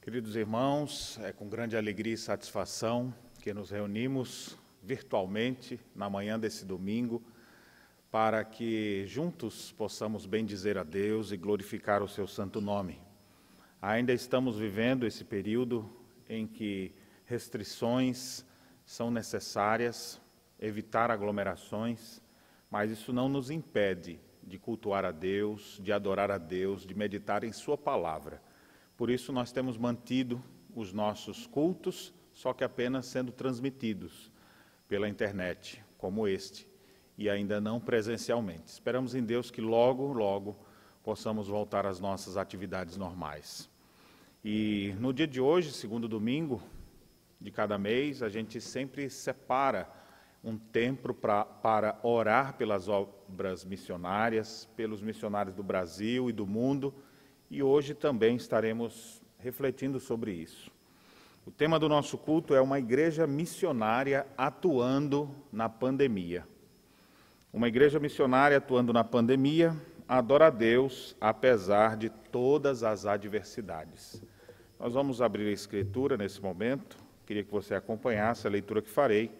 Queridos irmãos, é com grande alegria e satisfação que nos reunimos virtualmente na manhã desse domingo para que juntos possamos bendizer a Deus e glorificar o seu santo nome. Ainda estamos vivendo esse período em que restrições são necessárias, evitar aglomerações, mas isso não nos impede de cultuar a Deus, de adorar a Deus, de meditar em sua palavra. Por isso nós temos mantido os nossos cultos, só que apenas sendo transmitidos pela internet, como este, e ainda não presencialmente. Esperamos em Deus que logo, logo possamos voltar às nossas atividades normais. E no dia de hoje, segundo domingo de cada mês, a gente sempre separa um tempo para orar pelas obras missionárias, pelos missionários do Brasil e do mundo, e hoje também estaremos refletindo sobre isso. O tema do nosso culto é uma igreja missionária atuando na pandemia. Uma igreja missionária atuando na pandemia adora a Deus apesar de todas as adversidades. Nós vamos abrir a Escritura nesse momento. Queria que você acompanhasse a leitura que farei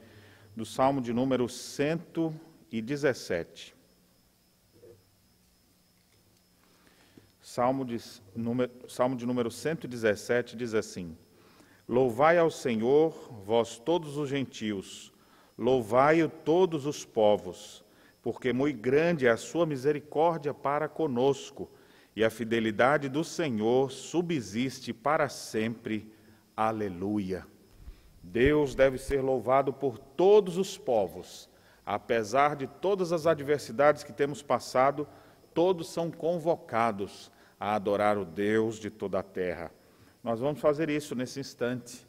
do Salmo de número 117. Salmo de número 117 diz assim: Louvai ao Senhor, vós todos os gentios, louvai-o todos os povos, porque muito grande é a sua misericórdia para conosco, e a fidelidade do Senhor subsiste para sempre. Aleluia! Deus deve ser louvado por todos os povos. Apesar de todas as adversidades que temos passado, todos são convocados a adorar o Deus de toda a terra. Nós vamos fazer isso nesse instante,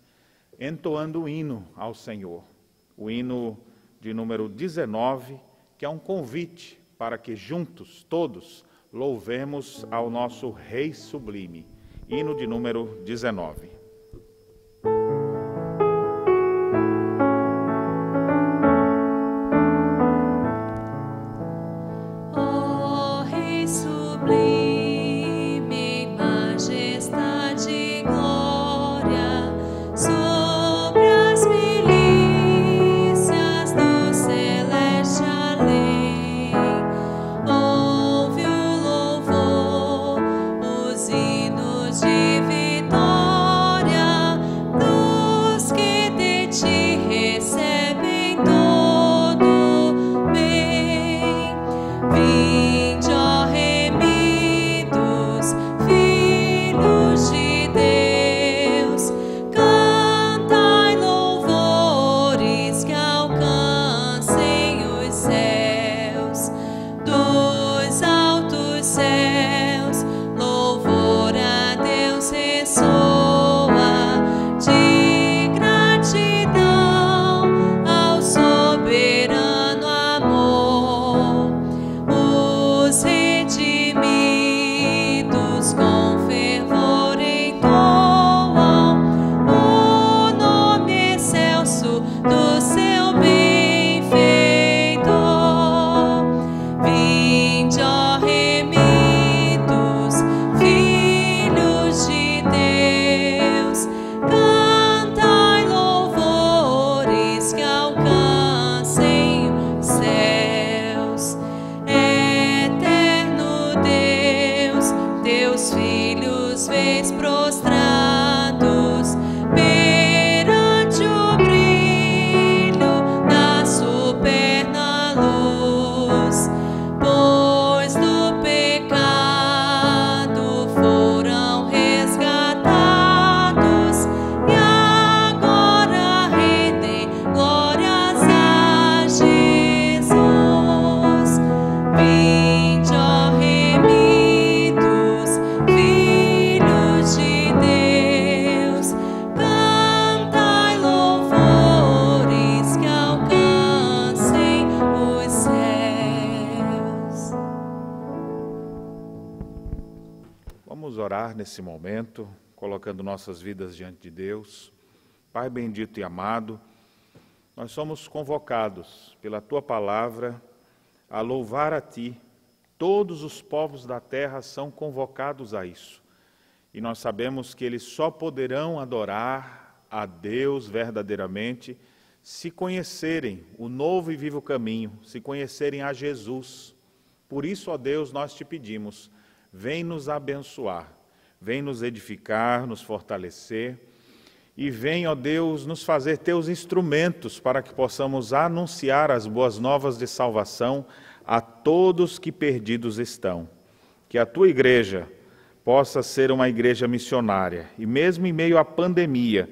entoando o hino ao Senhor. O hino de número 19, que é um convite para que juntos, todos, louvemos ao nosso Rei Sublime. Hino de número 19. Nesse momento, colocando nossas vidas diante de Deus. Pai bendito e amado, nós somos convocados pela Tua palavra a louvar a Ti. Todos os povos da terra são convocados a isso. E nós sabemos que eles só poderão adorar a Deus verdadeiramente se conhecerem o novo e vivo caminho, se conhecerem a Jesus. Por isso, ó Deus, nós te pedimos, vem nos abençoar, vem nos edificar, nos fortalecer, e vem, ó Deus, nos fazer teus instrumentos para que possamos anunciar as boas novas de salvação a todos que perdidos estão. Que a tua igreja possa ser uma igreja missionária e mesmo em meio à pandemia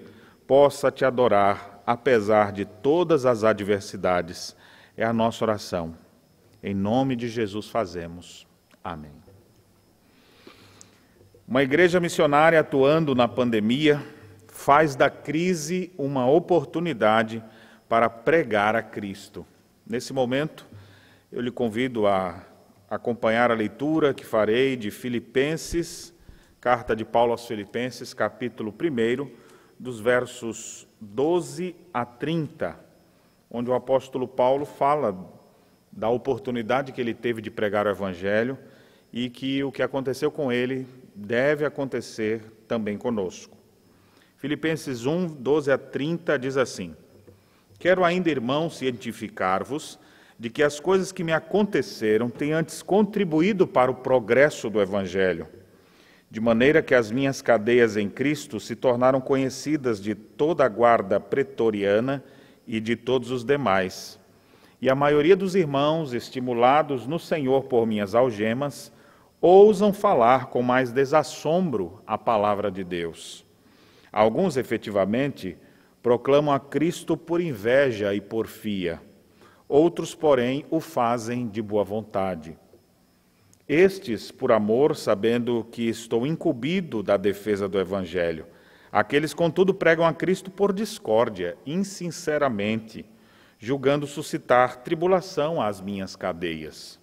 possa te adorar, apesar de todas as adversidades. É a nossa oração. Em nome de Jesus fazemos. Amém. Uma igreja missionária atuando na pandemia faz da crise uma oportunidade para pregar a Cristo. Nesse momento, eu lhe convido a acompanhar a leitura que farei de Filipenses, carta de Paulo aos Filipenses, capítulo 1, dos versos 12 a 30, onde o apóstolo Paulo fala da oportunidade que ele teve de pregar o Evangelho e que o que aconteceu com ele deve acontecer também conosco. Filipenses 1, 12 a 30 diz assim: Quero ainda, irmãos, cientificar-vos de que as coisas que me aconteceram têm antes contribuído para o progresso do Evangelho, de maneira que as minhas cadeias em Cristo se tornaram conhecidas de toda a guarda pretoriana e de todos os demais. E a maioria dos irmãos, estimulados no Senhor por minhas algemas, ousam falar com mais desassombro a palavra de Deus. Alguns, efetivamente, proclamam a Cristo por inveja e porfia. Outros, porém, o fazem de boa vontade. Estes, por amor, sabendo que estou incumbido da defesa do Evangelho. Aqueles, contudo, pregam a Cristo por discórdia, insinceramente, julgando suscitar tribulação às minhas cadeias.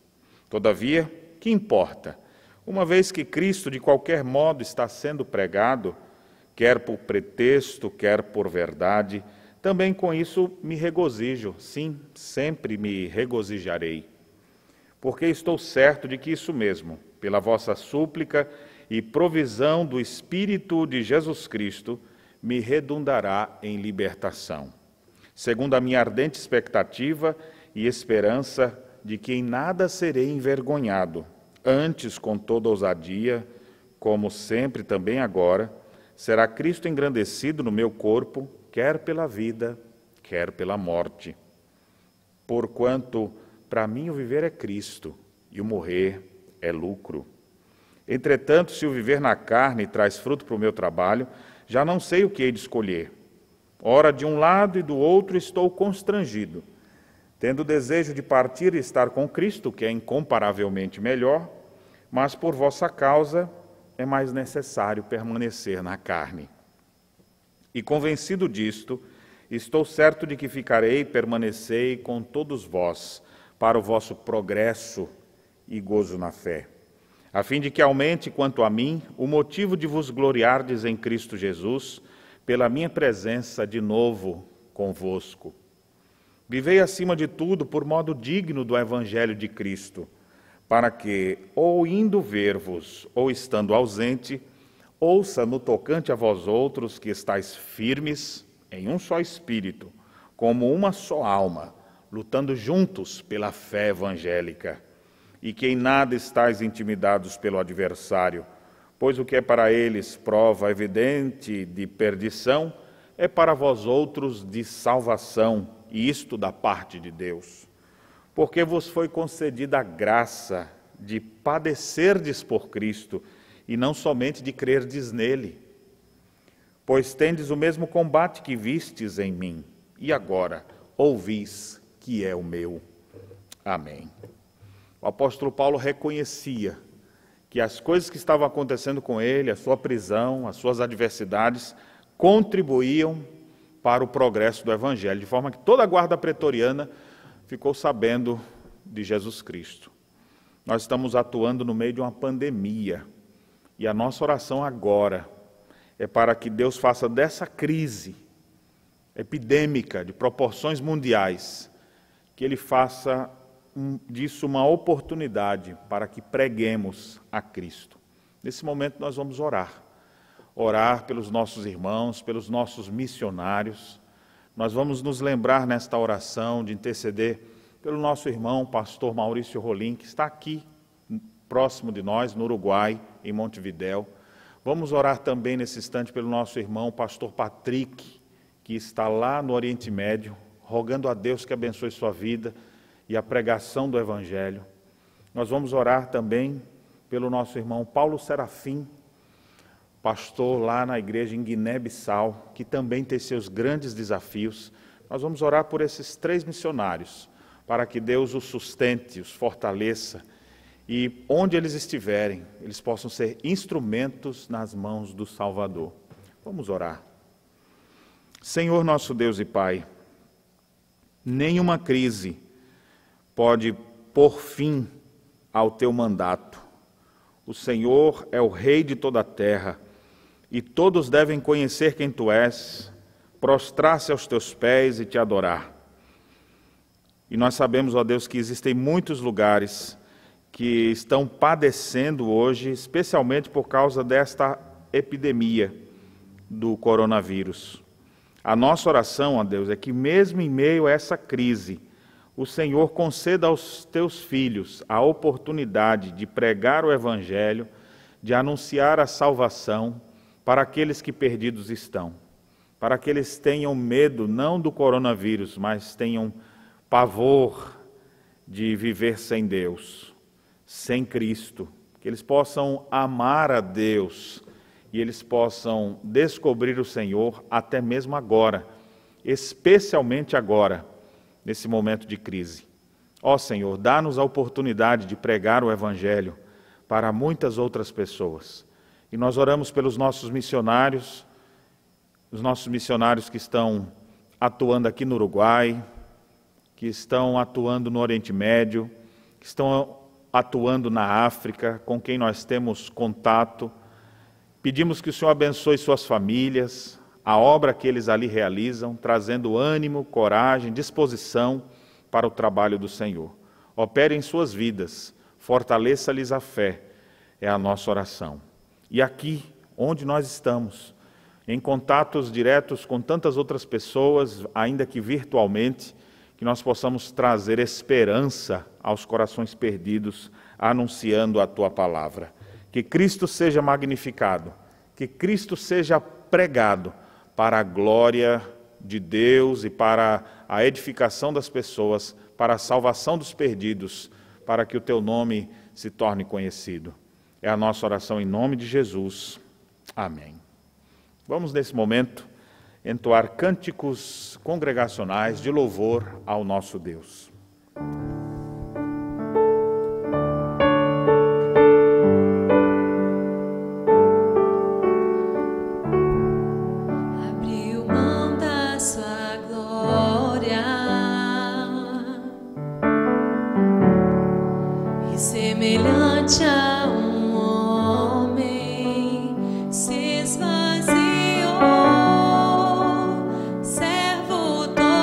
Todavia, que importa? Uma vez que Cristo, de qualquer modo, está sendo pregado, quer por pretexto, quer por verdade, também com isso me regozijo, sim, sempre me regozijarei. Porque estou certo de que isso mesmo, pela vossa súplica e provisão do Espírito de Jesus Cristo, me redundará em libertação, segundo a minha ardente expectativa e esperança de que em nada serei envergonhado, antes, com toda ousadia, como sempre também agora, será Cristo engrandecido no meu corpo, quer pela vida, quer pela morte. Porquanto, para mim o viver é Cristo, e o morrer é lucro. Entretanto, se o viver na carne traz fruto para o meu trabalho, já não sei o que hei de escolher. Ora, de um lado e do outro estou constrangido, tendo o desejo de partir e estar com Cristo, que é incomparavelmente melhor, mas por vossa causa é mais necessário permanecer na carne. E convencido disto, estou certo de que ficarei e permanecerei com todos vós, para o vosso progresso e gozo na fé, a fim de que aumente, quanto a mim, o motivo de vos gloriardes em Cristo Jesus, pela minha presença de novo convosco. Vivei acima de tudo por modo digno do Evangelho de Cristo, para que, ou indo ver-vos, ou estando ausente, ouça no tocante a vós outros que estáis firmes em um só espírito, como uma só alma, lutando juntos pela fé evangélica, e que em nada estáis intimidados pelo adversário, pois o que é para eles prova evidente de perdição, é para vós outros de salvação, e isto da parte de Deus. Porque vos foi concedida a graça de padecerdes por Cristo, e não somente de crerdes nele. Pois tendes o mesmo combate que vistes em mim, e agora ouvis que é o meu. Amém. O apóstolo Paulo reconhecia que as coisas que estavam acontecendo com ele, a sua prisão, as suas adversidades, contribuíam para o progresso do Evangelho, de forma que toda a guarda pretoriana ficou sabendo de Jesus Cristo. Nós estamos atuando no meio de uma pandemia, e a nossa oração agora é para que Deus faça dessa crise epidêmica de proporções mundiais, que Ele faça disso uma oportunidade para que preguemos a Cristo. Nesse momento nós vamos orar, orar pelos nossos irmãos, pelos nossos missionários. Nós vamos nos lembrar nesta oração de interceder pelo nosso irmão, pastor Maurício Rolim, que está aqui, próximo de nós, no Uruguai, em Montevidéu. Vamos orar também nesse instante pelo nosso irmão, pastor Patrick, que está lá no Oriente Médio, rogando a Deus que abençoe sua vida e a pregação do Evangelho. Nós vamos orar também pelo nosso irmão Paulo Serafim, pastor lá na igreja em Guiné-Bissau, que também tem seus grandes desafios. Nós vamos orar por esses 3 missionários, para que Deus os sustente, os fortaleça, e onde eles estiverem, eles possam ser instrumentos nas mãos do Salvador. Vamos orar. Senhor nosso Deus e Pai, nenhuma crise pode pôr fim ao teu mandato. O Senhor é o Rei de toda a terra, e todos devem conhecer quem tu és, prostrar-se aos teus pés e te adorar. E nós sabemos, ó Deus, que existem muitos lugares que estão padecendo hoje, especialmente por causa desta epidemia do coronavírus. A nossa oração, ó Deus, é que mesmo em meio a essa crise, o Senhor conceda aos teus filhos a oportunidade de pregar o Evangelho, de anunciar a salvação para aqueles que perdidos estão, para que eles tenham medo não do coronavírus, mas tenham pavor de viver sem Deus, sem Cristo, que eles possam amar a Deus e eles possam descobrir o Senhor até mesmo agora, especialmente agora, nesse momento de crise. Ó Senhor, dá-nos a oportunidade de pregar o Evangelho para muitas outras pessoas. E nós oramos pelos nossos missionários, os nossos missionários que estão atuando aqui no Uruguai, que estão atuando no Oriente Médio, que estão atuando na África, com quem nós temos contato. Pedimos que o Senhor abençoe suas famílias, a obra que eles ali realizam, trazendo ânimo, coragem, disposição para o trabalho do Senhor. Opere em suas vidas, fortaleça-lhes a fé, é a nossa oração. E aqui, onde nós estamos, em contatos diretos com tantas outras pessoas, ainda que virtualmente, que nós possamos trazer esperança aos corações perdidos, anunciando a Tua palavra. Que Cristo seja magnificado, que Cristo seja pregado para a glória de Deus e para a edificação das pessoas, para a salvação dos perdidos, para que o Teu nome se torne conhecido. É a nossa oração em nome de Jesus. Amém. Vamos, nesse momento, entoar cânticos congregacionais de louvor ao nosso Deus. Abriu mão da sua glória e semelhante a um homem se esvaziou. Servo tornou.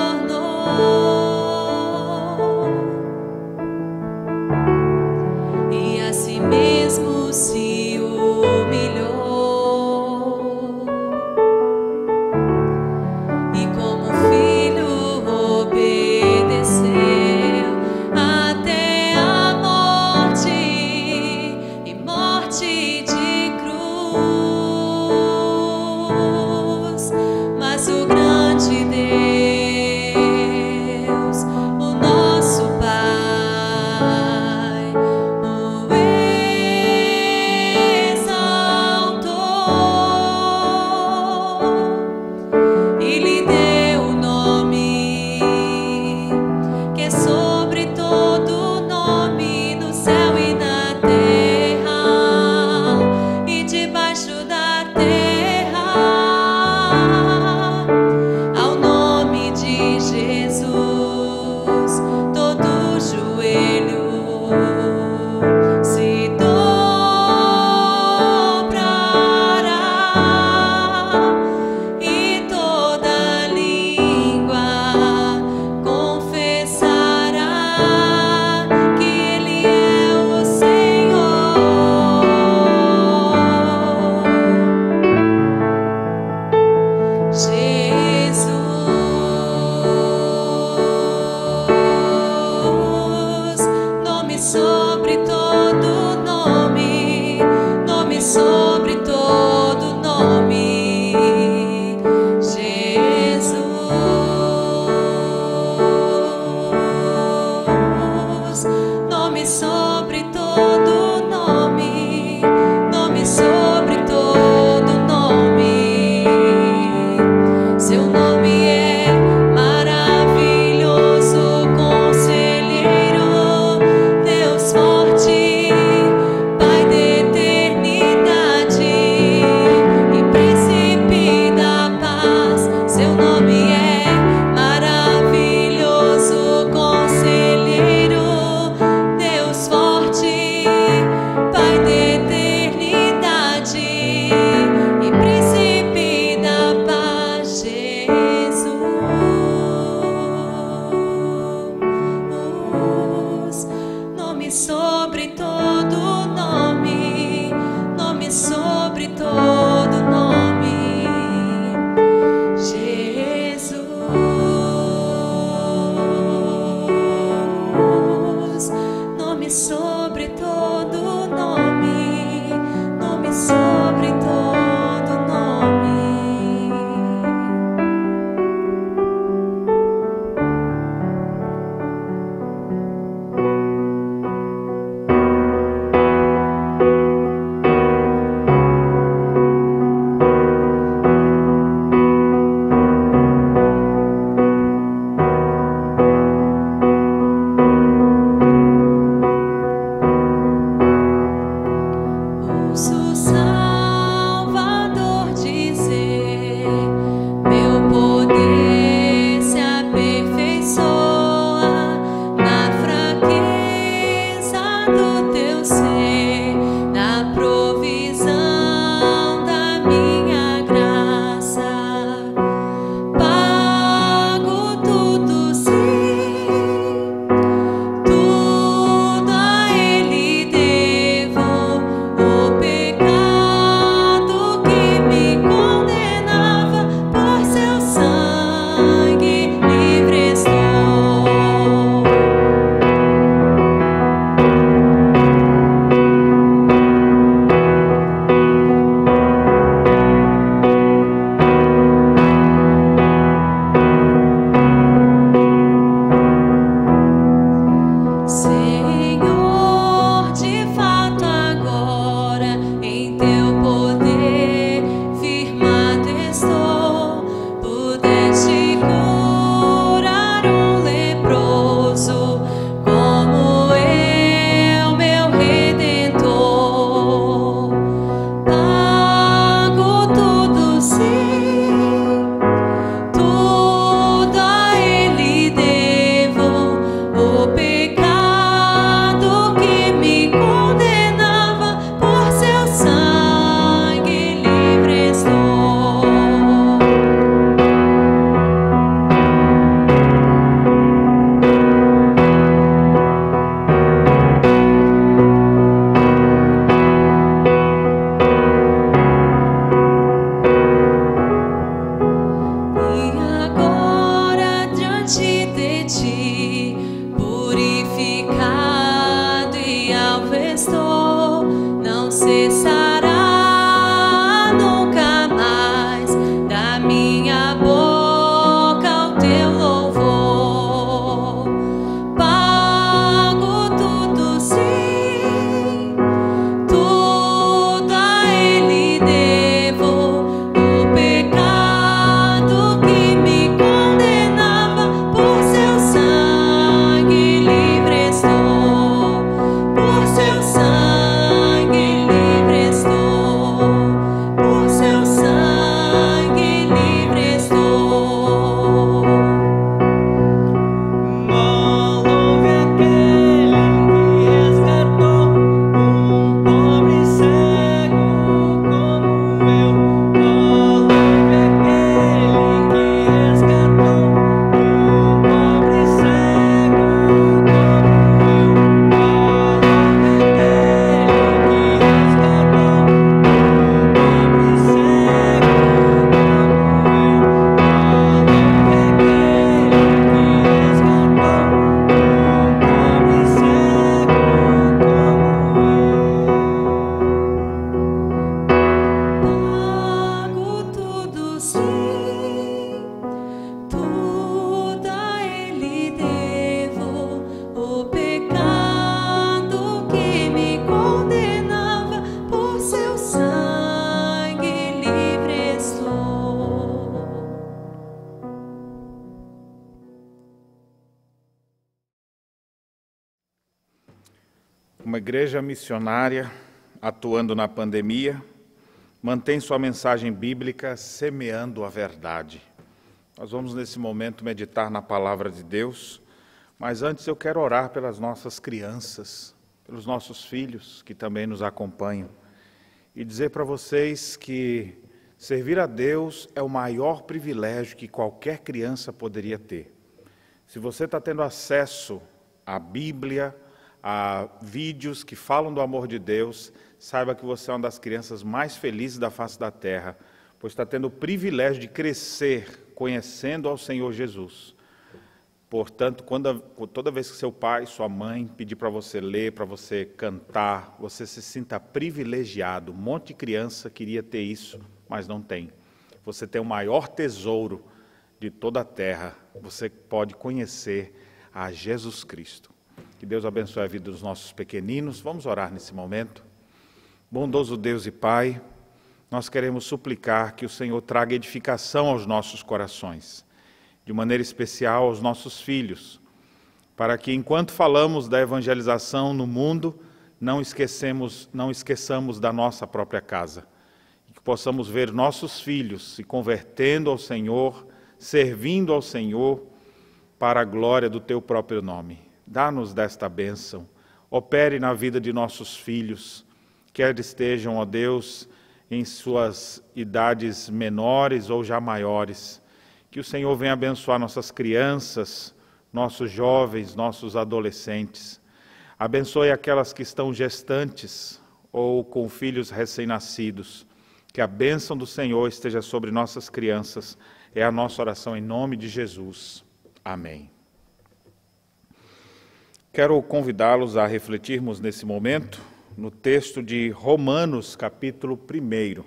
Ouço o Salvador dizer: meu poder se aperfeiçoa na fraqueza do teu ser, na provisão da minha graça. Pago tudo, sim, tudo a Ele devo. O pecado que me condenava, por seu sangue livre estou. Senhor, de fato agora em teu poder firmado estou. Pudeste curar um leproso como eu, meu Redentor. Pago tudo, sim, tudo a Ele devo. O pecado que me condenava, por seu sangue livre estou. E agora diante de ti, purificado e alvo estou, não cessará nunca mais da minha boca o teu louvor. Pago tudo, sim, tudo a Ele devo. O pecado que me condenava, por seu sangue livre estou. Por seu sangue livre estou. Por seu sangue livre estou. Louve aquele que resgatou um pobre cego como eu. Louve aquele que resgatou um pobre cego como eu. Louve aquele que resgatou um pobre cego Pago tudo, sim, tudo a Ele devo. O pecado que me condenava, por seu sangue livre estou. Uma igreja missionária atuando na pandemia mantém sua mensagem bíblica semeando a verdade. Nós vamos nesse momento meditar na palavra de Deus, mas antes eu quero orar pelas nossas crianças, pelos nossos filhos que também nos acompanham e dizer para vocês que servir a Deus é o maior privilégio que qualquer criança poderia ter. Se você está tendo acesso à Bíblia, a vídeos que falam do amor de Deus, saiba que você é uma das crianças mais felizes da face da terra, pois está tendo o privilégio de crescer conhecendo ao Senhor Jesus. Portanto, toda vez que seu pai, sua mãe pedir para você ler, para você cantar, você se sinta privilegiado. Um monte de criança queria ter isso, mas não tem. Você tem o maior tesouro de toda a terra. Você pode conhecer a Jesus Cristo. Que Deus abençoe a vida dos nossos pequeninos. Vamos orar nesse momento. Bondoso Deus e Pai, nós queremos suplicar que o Senhor traga edificação aos nossos corações, de maneira especial aos nossos filhos, para que enquanto falamos da evangelização no mundo, não esqueçamos da nossa própria casa. E que possamos ver nossos filhos se convertendo ao Senhor, servindo ao Senhor, para a glória do Teu próprio nome. Dá-nos desta bênção. Opere na vida de nossos filhos, quer estejam, ó Deus, em suas idades menores ou já maiores. Que o Senhor venha abençoar nossas crianças, nossos jovens, nossos adolescentes. Abençoe aquelas que estão gestantes ou com filhos recém-nascidos. Que a bênção do Senhor esteja sobre nossas crianças. É a nossa oração em nome de Jesus. Amém. Quero convidá-los a refletirmos nesse momento no texto de Romanos, capítulo 1.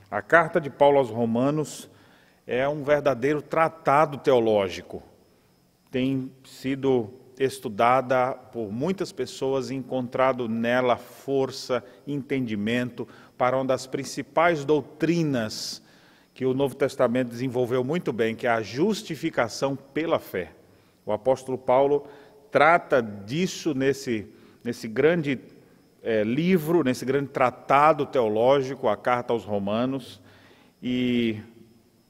A carta de Paulo aos Romanos é um verdadeiro tratado teológico. Tem sido estudada por muitas pessoas e encontrado nela força, entendimento para uma das principais doutrinas que o Novo Testamento desenvolveu muito bem, que é a justificação pela fé. O apóstolo Paulo trata disso nesse grande livro, nesse grande tratado teológico, a carta aos Romanos, e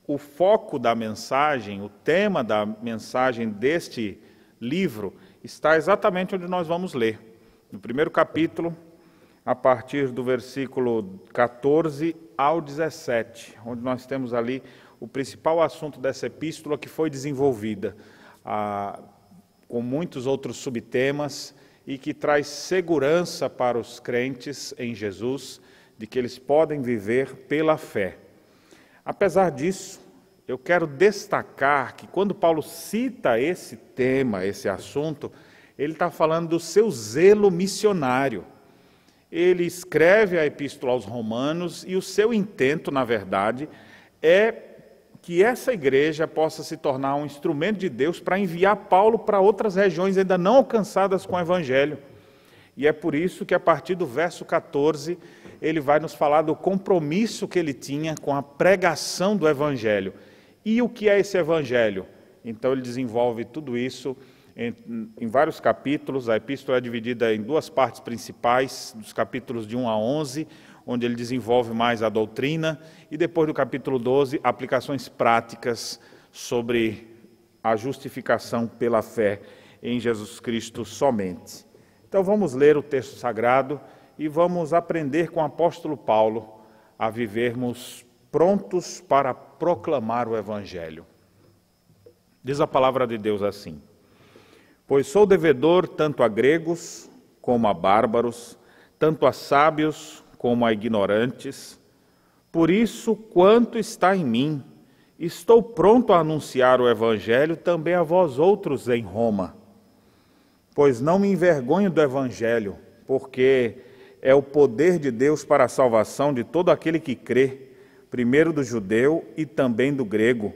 o foco da mensagem, o tema da mensagem deste livro está exatamente onde nós vamos ler. No primeiro capítulo, a partir do versículo 14 ao 17, onde nós temos ali o principal assunto dessa epístola que foi desenvolvida com muitos outros subtemas e que traz segurança para os crentes em Jesus, de que eles podem viver pela fé. Apesar disso, eu quero destacar que quando Paulo cita esse tema, esse assunto, ele está falando do seu zelo missionário. Ele escreve a Epístola aos Romanos e o seu intento, na verdade, é que essa igreja possa se tornar um instrumento de Deus para enviar Paulo para outras regiões ainda não alcançadas com o Evangelho. E é por isso que a partir do verso 14, ele vai nos falar do compromisso que ele tinha com a pregação do Evangelho. E o que é esse Evangelho? Então ele desenvolve tudo isso em vários capítulos. A epístola é dividida em duas partes principais, dos capítulos de 1 a 11, onde ele desenvolve mais a doutrina, e depois do capítulo 12, aplicações práticas sobre a justificação pela fé em Jesus Cristo somente. Então vamos ler o texto sagrado e vamos aprender com o apóstolo Paulo a vivermos prontos para proclamar o Evangelho. Diz a palavra de Deus assim: pois sou devedor tanto a gregos como a bárbaros, tanto a sábios como a ignorantes. Por isso, quanto está em mim, estou pronto a anunciar o Evangelho também a vós outros em Roma. Pois não me envergonho do Evangelho, porque é o poder de Deus para a salvação de todo aquele que crê, primeiro do judeu e também do grego,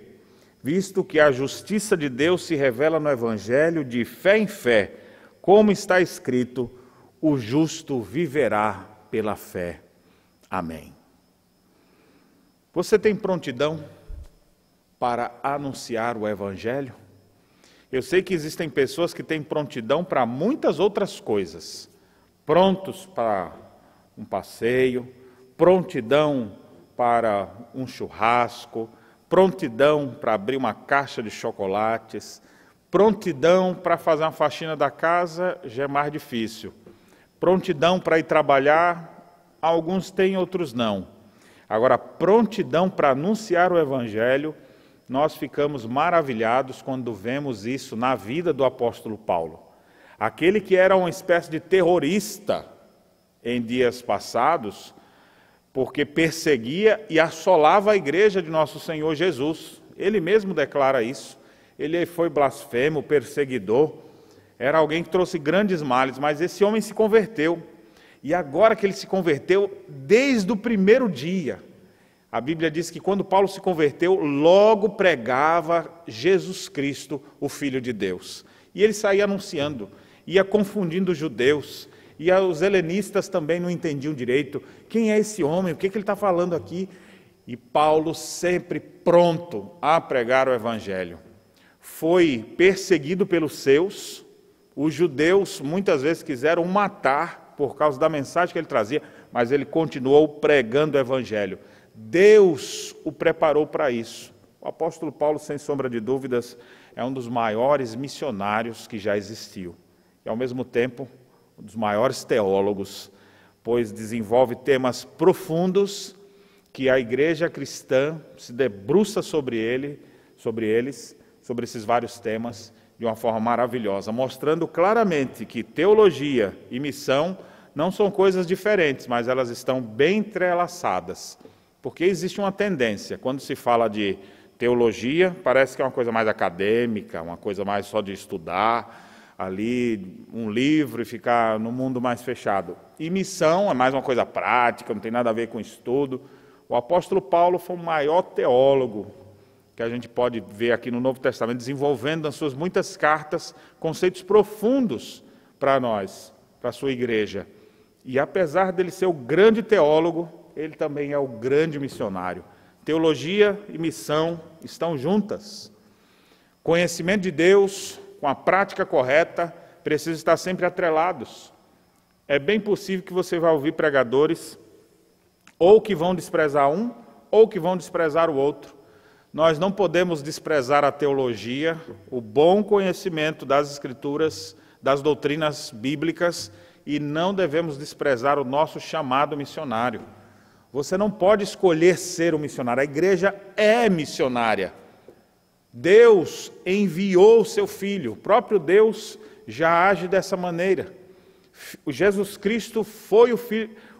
visto que a justiça de Deus se revela no Evangelho de fé em fé, como está escrito: o justo viverá pela fé. Amém. Você tem prontidão para anunciar o Evangelho? Eu sei que existem pessoas que têm prontidão para muitas outras coisas. Prontos para um passeio, prontidão para um churrasco, prontidão para abrir uma caixa de chocolates, prontidão para fazer uma faxina da casa já é mais difícil. Prontidão para ir trabalhar, alguns têm, outros não. Agora, prontidão para anunciar o Evangelho, nós ficamos maravilhados quando vemos isso na vida do apóstolo Paulo. Aquele que era uma espécie de terrorista em dias passados, porque perseguia e assolava a igreja de nosso Senhor Jesus. Ele mesmo declara isso. Ele foi blasfemo, perseguidor, era alguém que trouxe grandes males, mas esse homem se converteu. E agora que ele se converteu, desde o primeiro dia, a Bíblia diz que quando Paulo se converteu, logo pregava Jesus Cristo, o Filho de Deus. E ele saía anunciando, ia confundindo os judeus, e os helenistas também não entendiam direito. Quem é esse homem? O que ele está falando aqui? E Paulo sempre pronto a pregar o Evangelho. Foi perseguido pelos seus, os judeus muitas vezes quiseram matar, por causa da mensagem que ele trazia, mas ele continuou pregando o Evangelho. Deus o preparou para isso. O apóstolo Paulo, sem sombra de dúvidas, é um dos maiores missionários que já existiu. E, ao mesmo tempo, um dos maiores teólogos, pois desenvolve temas profundos que a igreja cristã se debruça sobre esses vários temas, de uma forma maravilhosa, mostrando claramente que teologia e missão não são coisas diferentes, mas elas estão bem entrelaçadas. Porque existe uma tendência, quando se fala de teologia, parece que é uma coisa mais acadêmica, uma coisa mais só de estudar ali um livro e ficar no mundo mais fechado. E missão é mais uma coisa prática, não tem nada a ver com estudo. O apóstolo Paulo foi o maior teólogo que a gente pode ver aqui no Novo Testamento, desenvolvendo nas suas muitas cartas conceitos profundos para nós, para a sua igreja. E apesar dele ser o grande teólogo, ele também é o grande missionário. Teologia e missão estão juntas. Conhecimento de Deus, com a prática correta, precisam estar sempre atrelados. É bem possível que você vá ouvir pregadores ou que vão desprezar um, ou que vão desprezar o outro. Nós não podemos desprezar a teologia, o bom conhecimento das Escrituras, das doutrinas bíblicas, e não devemos desprezar o nosso chamado missionário. Você não pode escolher ser um missionário, a igreja é missionária. Deus enviou o seu Filho, o próprio Deus já age dessa maneira. Jesus Cristo foi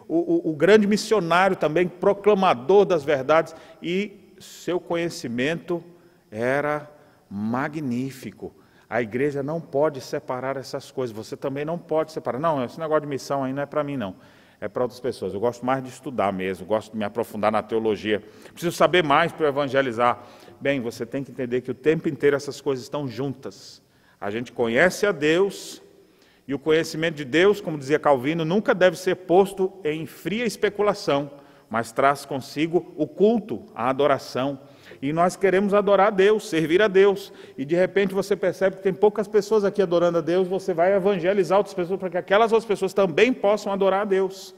o grande missionário também, proclamador das verdades, e seu conhecimento era magnífico. A igreja não pode separar essas coisas, você também não pode separar. Não, esse negócio de missão aí não é para mim não, é para outras pessoas. Eu gosto mais de estudar mesmo, gosto de me aprofundar na teologia, preciso saber mais para evangelizar. Bem, você tem que entender que o tempo inteiro essas coisas estão juntas. A gente conhece a Deus, e o conhecimento de Deus, como dizia Calvino, nunca deve ser posto em fria especulação, mas traz consigo o culto, a adoração. E nós queremos adorar a Deus, servir a Deus. E de repente você percebe que tem poucas pessoas aqui adorando a Deus, você vai evangelizar outras pessoas para que aquelas outras pessoas também possam adorar a Deus.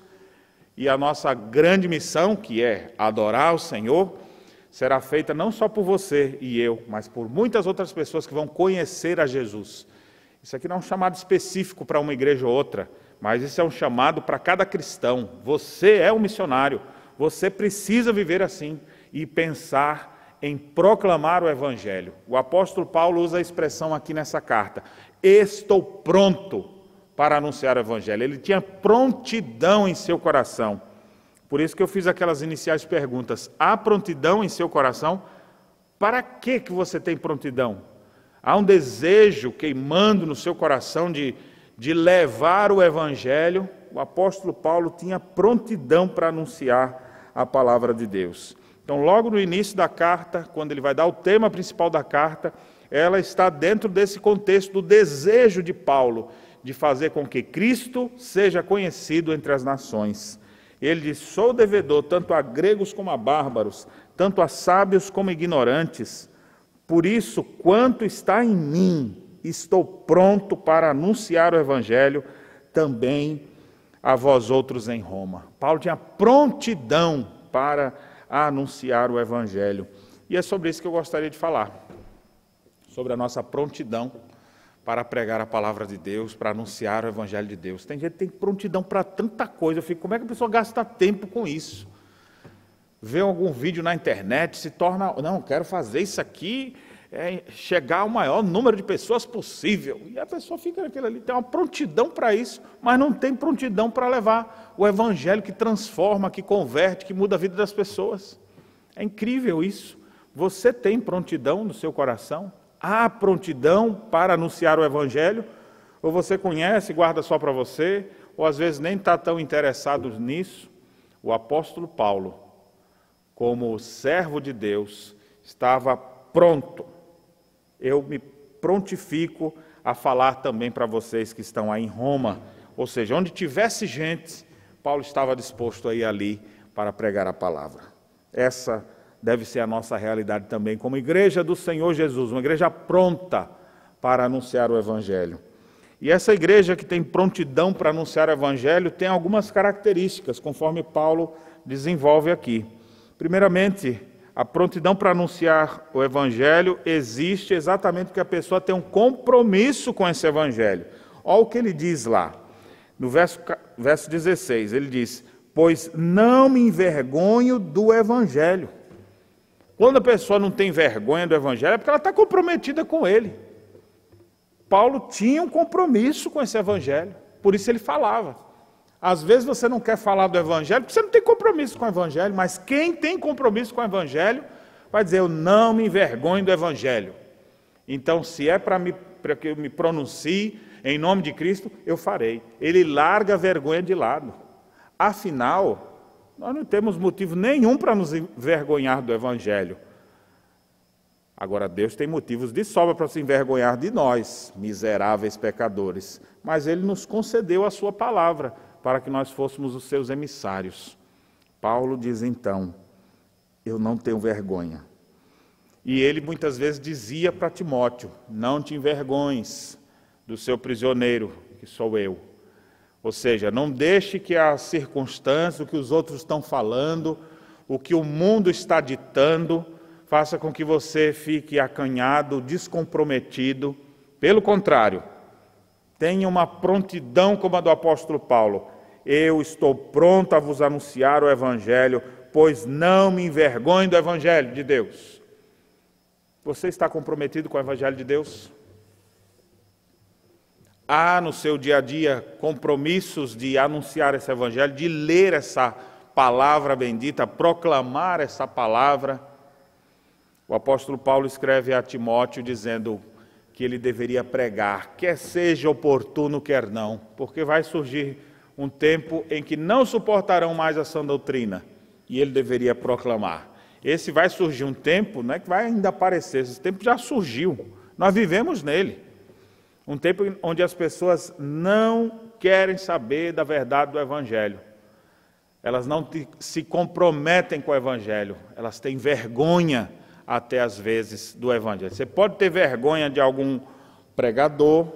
E a nossa grande missão, que é adorar o Senhor, será feita não só por você e eu, mas por muitas outras pessoas que vão conhecer a Jesus. Isso aqui não é um chamado específico para uma igreja ou outra, mas isso é um chamado para cada cristão. Você é um missionário. Você precisa viver assim e pensar em proclamar o Evangelho. O apóstolo Paulo usa a expressão aqui nessa carta: estou pronto para anunciar o Evangelho. Ele tinha prontidão em seu coração. Por isso que eu fiz aquelas iniciais perguntas. Há prontidão em seu coração? Para que você tem prontidão? Há um desejo queimando no seu coração de levar o Evangelho? O apóstolo Paulo tinha prontidão para anunciar a palavra de Deus. Então, logo no início da carta, quando ele vai dar o tema principal da carta, ela está dentro desse contexto do desejo de Paulo de fazer com que Cristo seja conhecido entre as nações. Ele diz: sou devedor tanto a gregos como a bárbaros, tanto a sábios como ignorantes. Por isso, quanto está em mim, estou pronto para anunciar o Evangelho também a vós outros em Roma. Paulo tinha prontidão para anunciar o Evangelho. E é sobre isso que eu gostaria de falar. Sobre a nossa prontidão para pregar a palavra de Deus, para anunciar o Evangelho de Deus. Tem gente que tem prontidão para tanta coisa. Eu fico, como é que a pessoa gasta tempo com isso? Vê algum vídeo na internet, se torna, não, quero fazer isso aqui, chegar ao maior número de pessoas possível. E a pessoa fica naquilo ali, tem uma prontidão para isso, mas não tem prontidão para levar o Evangelho que transforma, que converte, que muda a vida das pessoas. É incrível isso. Você tem prontidão no seu coração? Há prontidão para anunciar o Evangelho? Ou você conhece e guarda só para você? Ou às vezes nem está tão interessado nisso? O apóstolo Paulo, como servo de Deus, estava pronto. Eu me prontifico a falar também para vocês que estão aí em Roma. Ou seja, onde tivesse gente, Paulo estava disposto a ir ali para pregar a palavra. Essa deve ser a nossa realidade também, como igreja do Senhor Jesus, uma igreja pronta para anunciar o Evangelho. E essa igreja que tem prontidão para anunciar o Evangelho tem algumas características, conforme Paulo desenvolve aqui. Primeiramente, a prontidão para anunciar o Evangelho existe exatamente porque a pessoa tem um compromisso com esse Evangelho. Olha o que ele diz lá, no verso 16, ele diz: pois não me envergonho do Evangelho. Quando a pessoa não tem vergonha do Evangelho, é porque ela está comprometida com ele. Paulo tinha um compromisso com esse Evangelho, por isso ele falava. Às vezes você não quer falar do Evangelho, porque você não tem compromisso com o Evangelho, mas quem tem compromisso com o Evangelho vai dizer: eu não me envergonho do Evangelho. Então, se é para que eu me pronuncie em nome de Cristo, eu farei. Ele larga a vergonha de lado. Afinal, nós não temos motivo nenhum para nos envergonhar do Evangelho. Agora, Deus tem motivos de sobra para se envergonhar de nós, miseráveis pecadores. Mas Ele nos concedeu a sua palavra, para que nós fôssemos os seus emissários. Paulo diz então: eu não tenho vergonha. E ele muitas vezes dizia para Timóteo: não te envergonhes do seu prisioneiro, que sou eu. Ou seja, não deixe que as circunstâncias, o que os outros estão falando, o que o mundo está ditando, faça com que você fique acanhado, descomprometido. Pelo contrário, tenha uma prontidão como a do apóstolo Paulo. Eu estou pronto a vos anunciar o Evangelho, pois não me envergonho do Evangelho de Deus. Você está comprometido com o Evangelho de Deus? Há no seu dia a dia compromissos de anunciar esse Evangelho, de ler essa palavra bendita, proclamar essa palavra? O apóstolo Paulo escreve a Timóteo dizendo que ele deveria pregar, quer seja oportuno, quer não, porque vai surgir um tempo em que não suportarão mais a sã doutrina, e ele deveria proclamar. Esse vai surgir um tempo, não é que vai ainda aparecer, esse tempo já surgiu, nós vivemos nele. Um tempo onde as pessoas não querem saber da verdade do Evangelho. Elas não se comprometem com o Evangelho, elas têm vergonha até às vezes do Evangelho. Você pode ter vergonha de algum pregador,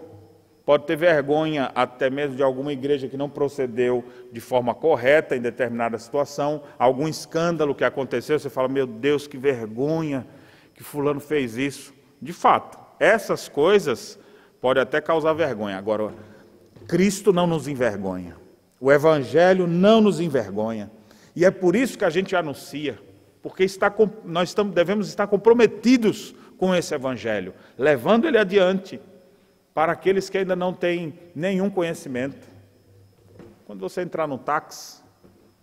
pode ter vergonha até mesmo de alguma igreja que não procedeu de forma correta em determinada situação, algum escândalo que aconteceu, você fala: meu Deus, que vergonha que fulano fez isso. De fato, essas coisas podem até causar vergonha. Agora, Cristo não nos envergonha, o Evangelho não nos envergonha, e é por isso que a gente anuncia, porque nós devemos estar comprometidos com esse Evangelho, levando ele adiante para aqueles que ainda não têm nenhum conhecimento. Quando você entrar no táxi,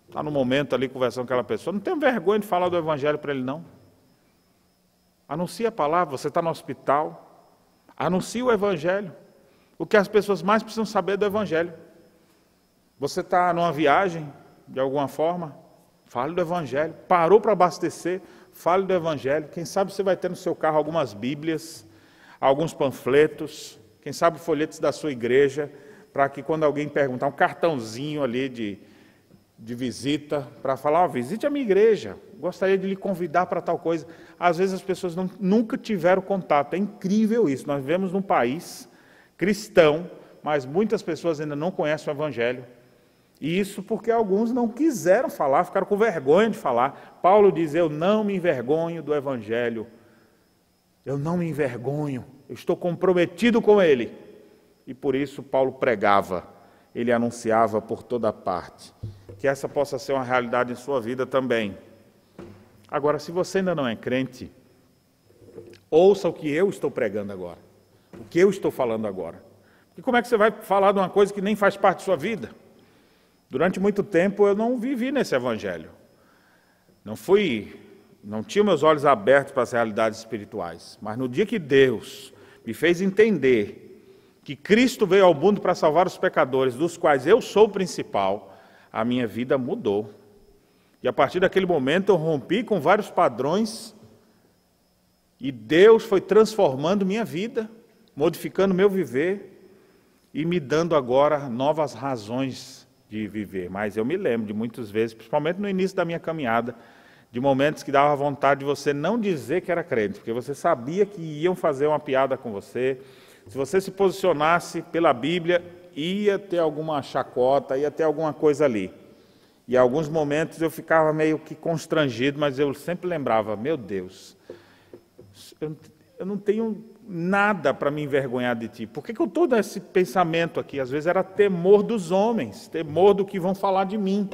está no momento ali conversando com aquela pessoa, não tem vergonha de falar do Evangelho para ele, não. Anuncia a palavra. Você está no hospital, anuncia o Evangelho. O que as pessoas mais precisam saber é do Evangelho. Você está numa viagem, de alguma forma, fale do Evangelho. Parou para abastecer, fale do Evangelho. Quem sabe você vai ter no seu carro algumas Bíblias, alguns panfletos, quem sabe folhetos da sua igreja, para que quando alguém perguntar, um cartãozinho ali de visita, para falar: visite a minha igreja, gostaria de lhe convidar para tal coisa. Às vezes as pessoas nunca tiveram contato. É incrível isso. Nós vivemos num país cristão, mas muitas pessoas ainda não conhecem o Evangelho. E isso porque alguns não quiseram falar, ficaram com vergonha de falar. Paulo diz: eu não me envergonho do Evangelho. Eu não me envergonho, eu estou comprometido com ele. E por isso Paulo pregava, ele anunciava por toda parte. Que essa possa ser uma realidade em sua vida também. Agora, se você ainda não é crente, ouça o que eu estou pregando agora, o que eu estou falando agora. E como é que você vai falar de uma coisa que nem faz parte de sua vida? Durante muito tempo eu não vivi nesse Evangelho. Não tinha meus olhos abertos para as realidades espirituais. Mas no dia que Deus me fez entender que Cristo veio ao mundo para salvar os pecadores, dos quais eu sou o principal, a minha vida mudou. E a partir daquele momento eu rompi com vários padrões e Deus foi transformando minha vida, modificando meu viver e me dando agora novas razões de viver. Mas eu me lembro de muitas vezes, principalmente no início da minha caminhada, de momentos que dava vontade de você não dizer que era crente, porque você sabia que iam fazer uma piada com você, Se você se posicionasse pela Bíblia, ia ter alguma chacota, ia ter alguma coisa ali. E em alguns momentos eu ficava meio que constrangido, mas eu sempre lembrava, meu Deus, eu não tenho nada para me envergonhar de ti. Por que eu estou nesse pensamento aqui? Às vezes era temor dos homens, temor do que vão falar de mim.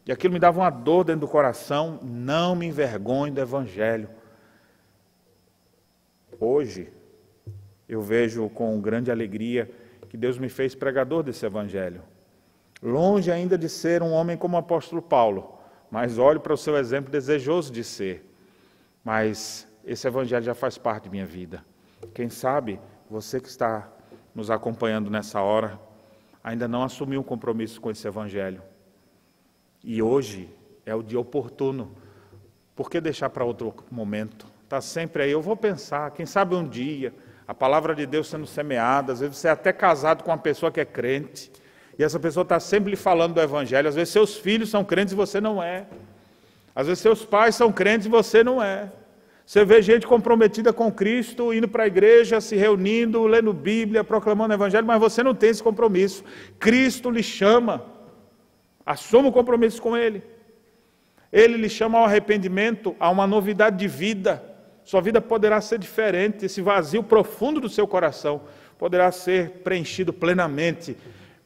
E aquilo me dava uma dor dentro do coração. Não me envergonhe do Evangelho. Hoje, eu vejo com grande alegria que Deus me fez pregador desse Evangelho. Longe ainda de ser um homem como o apóstolo Paulo, mas olho para o seu exemplo desejoso de ser. Mas esse Evangelho já faz parte de minha vida. Quem sabe, você que está nos acompanhando nessa hora, ainda não assumiu um compromisso com esse Evangelho. E hoje é o dia oportuno. Por que deixar para outro momento? Está sempre aí, eu vou pensar, quem sabe um dia, a palavra de Deus sendo semeada, às vezes você é até casado com uma pessoa que é crente, e essa pessoa está sempre lhe falando do Evangelho, às vezes seus filhos são crentes e você não é, às vezes seus pais são crentes e você não é. Você vê gente comprometida com Cristo, indo para a igreja, se reunindo, lendo Bíblia, proclamando o Evangelho, mas você não tem esse compromisso. Cristo lhe chama, assuma o compromisso com Ele. Ele lhe chama ao arrependimento, a uma novidade de vida. Sua vida poderá ser diferente, esse vazio profundo do seu coração poderá ser preenchido plenamente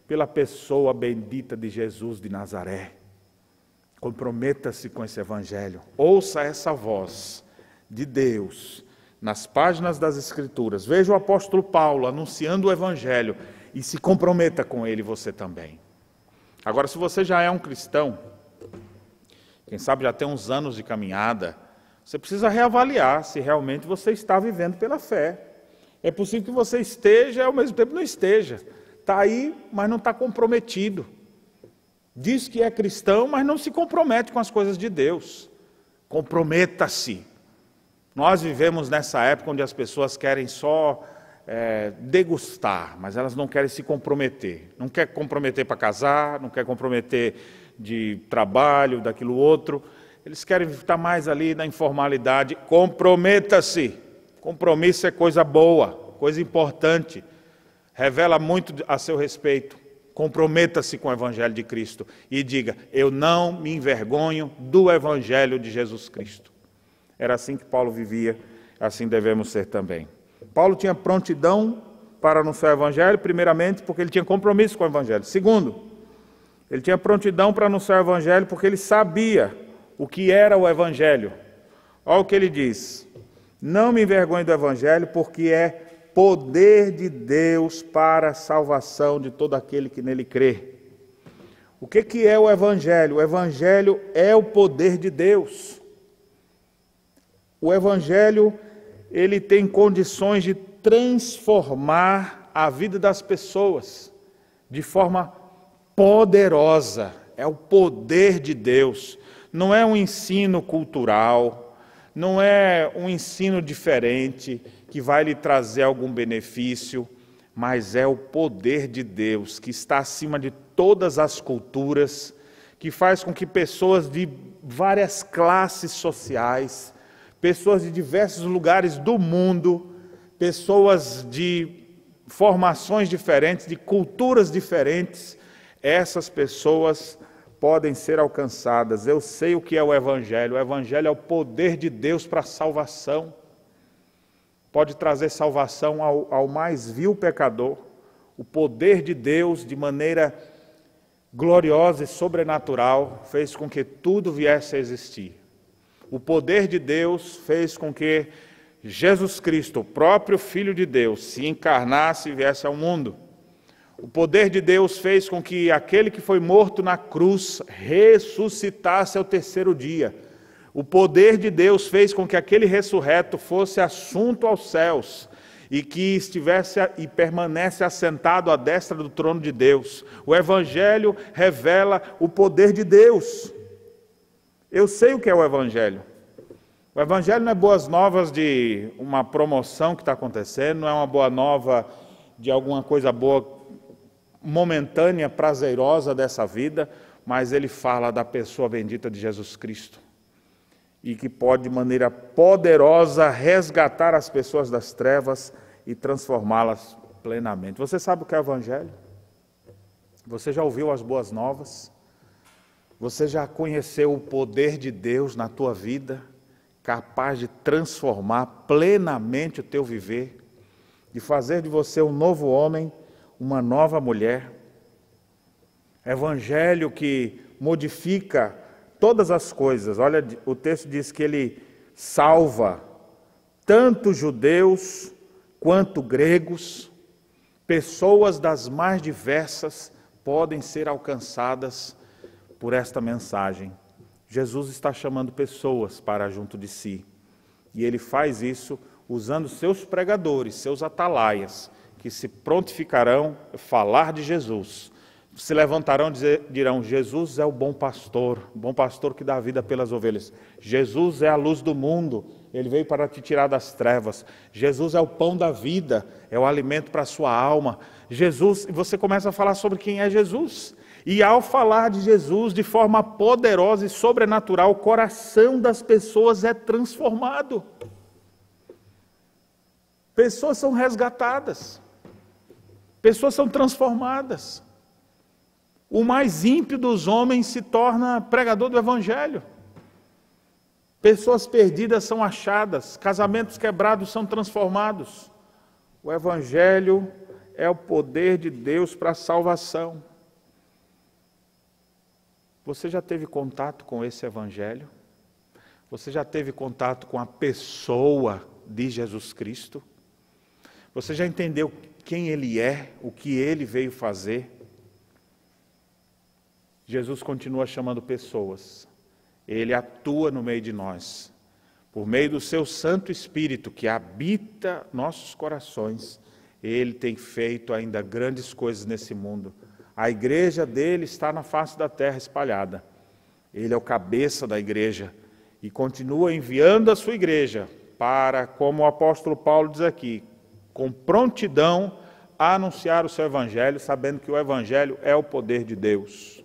pela pessoa bendita de Jesus de Nazaré. Comprometa-se com esse Evangelho, ouça essa voz de Deus nas páginas das Escrituras. Veja o apóstolo Paulo anunciando o Evangelho e se comprometa com ele você também. Agora, se você já é um cristão, quem sabe já tem uns anos de caminhada, você precisa reavaliar se realmente você está vivendo pela fé. É possível que você esteja e ao mesmo tempo não esteja. Está aí, mas não está comprometido. Diz que é cristão, mas não se compromete com as coisas de Deus. Comprometa-se. Nós vivemos nessa época onde as pessoas querem só degustar, mas elas não querem se comprometer. Não quer comprometer para casar, não quer comprometer de trabalho, daquilo outro. Eles querem estar mais ali na informalidade. Comprometa-se. Compromisso é coisa boa, coisa importante. Revela muito a seu respeito. Comprometa-se com o Evangelho de Cristo e diga, eu não me envergonho do Evangelho de Jesus Cristo. Era assim que Paulo vivia, assim devemos ser também. Paulo tinha prontidão para anunciar o Evangelho, primeiramente porque ele tinha compromisso com o Evangelho. Segundo, ele tinha prontidão para anunciar o Evangelho porque ele sabia o que era o Evangelho. Olha o que ele diz, não me envergonho do Evangelho porque é poder de Deus para a salvação de todo aquele que nele crê. O que é o Evangelho? O Evangelho é o poder de Deus. O Evangelho, ele tem condições de transformar a vida das pessoas de forma poderosa. É o poder de Deus. Não é um ensino cultural, não é um ensino diferente que vai lhe trazer algum benefício, mas é o poder de Deus que está acima de todas as culturas, que faz com que pessoas de várias classes sociais, pessoas de diversos lugares do mundo, pessoas de formações diferentes, de culturas diferentes, essas pessoas podem ser alcançadas. Eu sei o que é o Evangelho é o poder de Deus para a salvação. Pode trazer salvação ao mais vil pecador. O poder de Deus, de maneira gloriosa e sobrenatural, fez com que tudo viesse a existir. O poder de Deus fez com que Jesus Cristo, o próprio Filho de Deus, se encarnasse e viesse ao mundo. O poder de Deus fez com que aquele que foi morto na cruz ressuscitasse ao terceiro dia. O poder de Deus fez com que aquele ressurreto fosse assunto aos céus e que estivesse e permanece assentado à destra do trono de Deus. O Evangelho revela o poder de Deus. Eu sei o que é o Evangelho. O Evangelho não é boas novas de uma promoção que está acontecendo, não é uma boa nova de alguma coisa boa, momentânea, prazerosa dessa vida, mas ele fala da pessoa bendita de Jesus Cristo e que pode, de maneira poderosa, resgatar as pessoas das trevas e transformá-las plenamente. Você sabe o que é o Evangelho? Você já ouviu as boas novas? Você já conheceu o poder de Deus na tua vida, capaz de transformar plenamente o teu viver, de fazer de você um novo homem, uma nova mulher? Evangelho que modifica todas as coisas. Olha, o texto diz que ele salva tanto judeus quanto gregos. Pessoas das mais diversas podem ser alcançadas por esta mensagem. Jesus está chamando pessoas para junto de si. E ele faz isso usando seus pregadores, seus atalaias, que se prontificarão a falar de Jesus. Se levantarão e dirão: Jesus é o bom pastor que dá vida pelas ovelhas. Jesus é a luz do mundo, ele veio para te tirar das trevas. Jesus é o pão da vida, é o alimento para a sua alma. Jesus, e você começa a falar sobre quem é Jesus. E ao falar de Jesus de forma poderosa e sobrenatural, o coração das pessoas é transformado. Pessoas são resgatadas. Pessoas são transformadas. O mais ímpio dos homens se torna pregador do Evangelho. Pessoas perdidas são achadas, casamentos quebrados são transformados. O Evangelho é o poder de Deus para a salvação. Você já teve contato com esse Evangelho? Você já teve contato com a pessoa de Jesus Cristo? Você já entendeu quem Ele é, o que Ele veio fazer? Jesus continua chamando pessoas. Ele atua no meio de nós. Por meio do seu Santo Espírito que habita nossos corações, Ele tem feito ainda grandes coisas nesse mundo. A igreja dele está na face da terra espalhada. Ele é o cabeça da igreja e continua enviando a sua igreja para, como o apóstolo Paulo diz aqui, com prontidão a anunciar o seu Evangelho, sabendo que o Evangelho é o poder de Deus.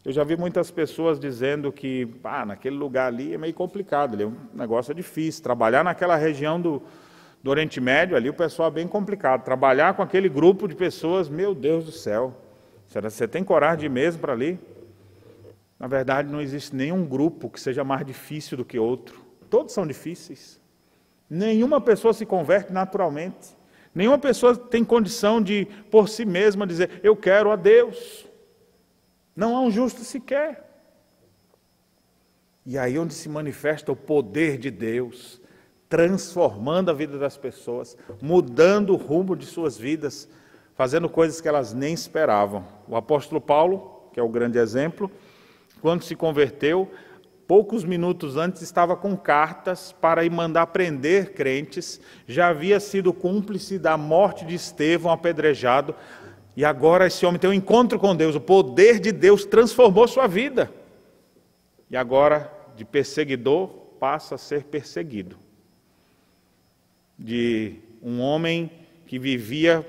Eu já vi muitas pessoas dizendo que naquele lugar ali é meio complicado, ali, o negócio é difícil. Trabalhar naquela região do Oriente Médio, ali o pessoal é bem complicado. Trabalhar com aquele grupo de pessoas, meu Deus do céu, você tem coragem de ir mesmo para ali? Na verdade, não existe nenhum grupo que seja mais difícil do que outro. Todos são difíceis. Nenhuma pessoa se converte naturalmente. Nenhuma pessoa tem condição de, por si mesma, dizer: eu quero a Deus. Não há um justo sequer. E aí onde se manifesta o poder de Deus, transformando a vida das pessoas, mudando o rumo de suas vidas, fazendo coisas que elas nem esperavam. O apóstolo Paulo, que é o grande exemplo, quando se converteu, poucos minutos antes estava com cartas para ir mandar prender crentes, já havia sido cúmplice da morte de Estevão apedrejado, e agora esse homem tem um encontro com Deus, o poder de Deus transformou sua vida. E agora, de perseguidor, passa a ser perseguido. De um homem que vivia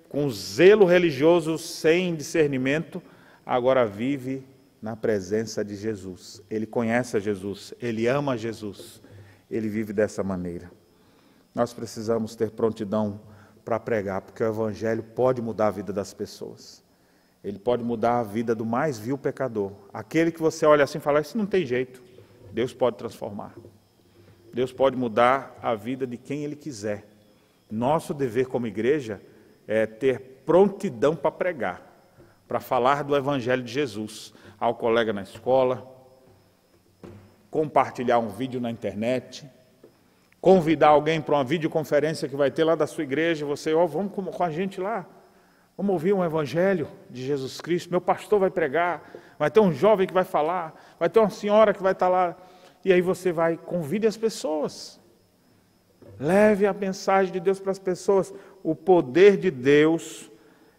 com zelo religioso sem discernimento, agora vive na presença de Jesus. Ele conhece a Jesus, ele ama Jesus, ele vive dessa maneira. Nós precisamos ter prontidão para pregar, porque o Evangelho pode mudar a vida das pessoas. Ele pode mudar a vida do mais vil pecador. Aquele que você olha assim e fala: isso não tem jeito. Deus pode transformar. Deus pode mudar a vida de quem Ele quiser. Nosso dever como igreja é ter prontidão para pregar, para falar do Evangelho de Jesus ao colega na escola, compartilhar um vídeo na internet, convidar alguém para uma videoconferência que vai ter lá da sua igreja, você, vamos com a gente lá, vamos ouvir um Evangelho de Jesus Cristo, meu pastor vai pregar, vai ter um jovem que vai falar, vai ter uma senhora que vai estar lá, e aí você vai, convide as pessoas, leve a mensagem de Deus para as pessoas. O poder de Deus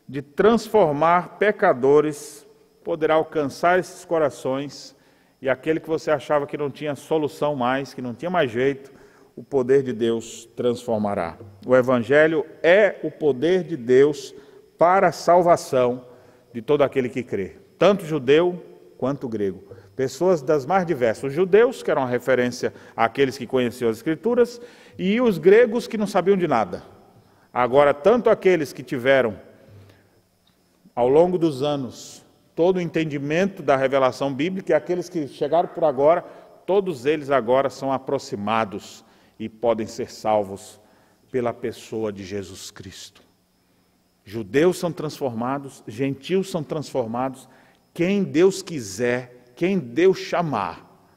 de transformar pecadores poderá alcançar esses corações, e aquele que você achava que não tinha solução mais, que não tinha mais jeito, o poder de Deus transformará. O Evangelho é o poder de Deus para a salvação de todo aquele que crê, tanto judeu quanto grego. Pessoas das mais diversas, os judeus, que eram uma referência àqueles que conheciam as Escrituras, e os gregos que não sabiam de nada. Agora, tanto aqueles que tiveram, ao longo dos anos, todo o entendimento da revelação bíblica, e aqueles que chegaram por agora, todos eles agora são aproximados e podem ser salvos pela pessoa de Jesus Cristo. Judeus são transformados, gentios são transformados. Quem Deus quiser, quem Deus chamar,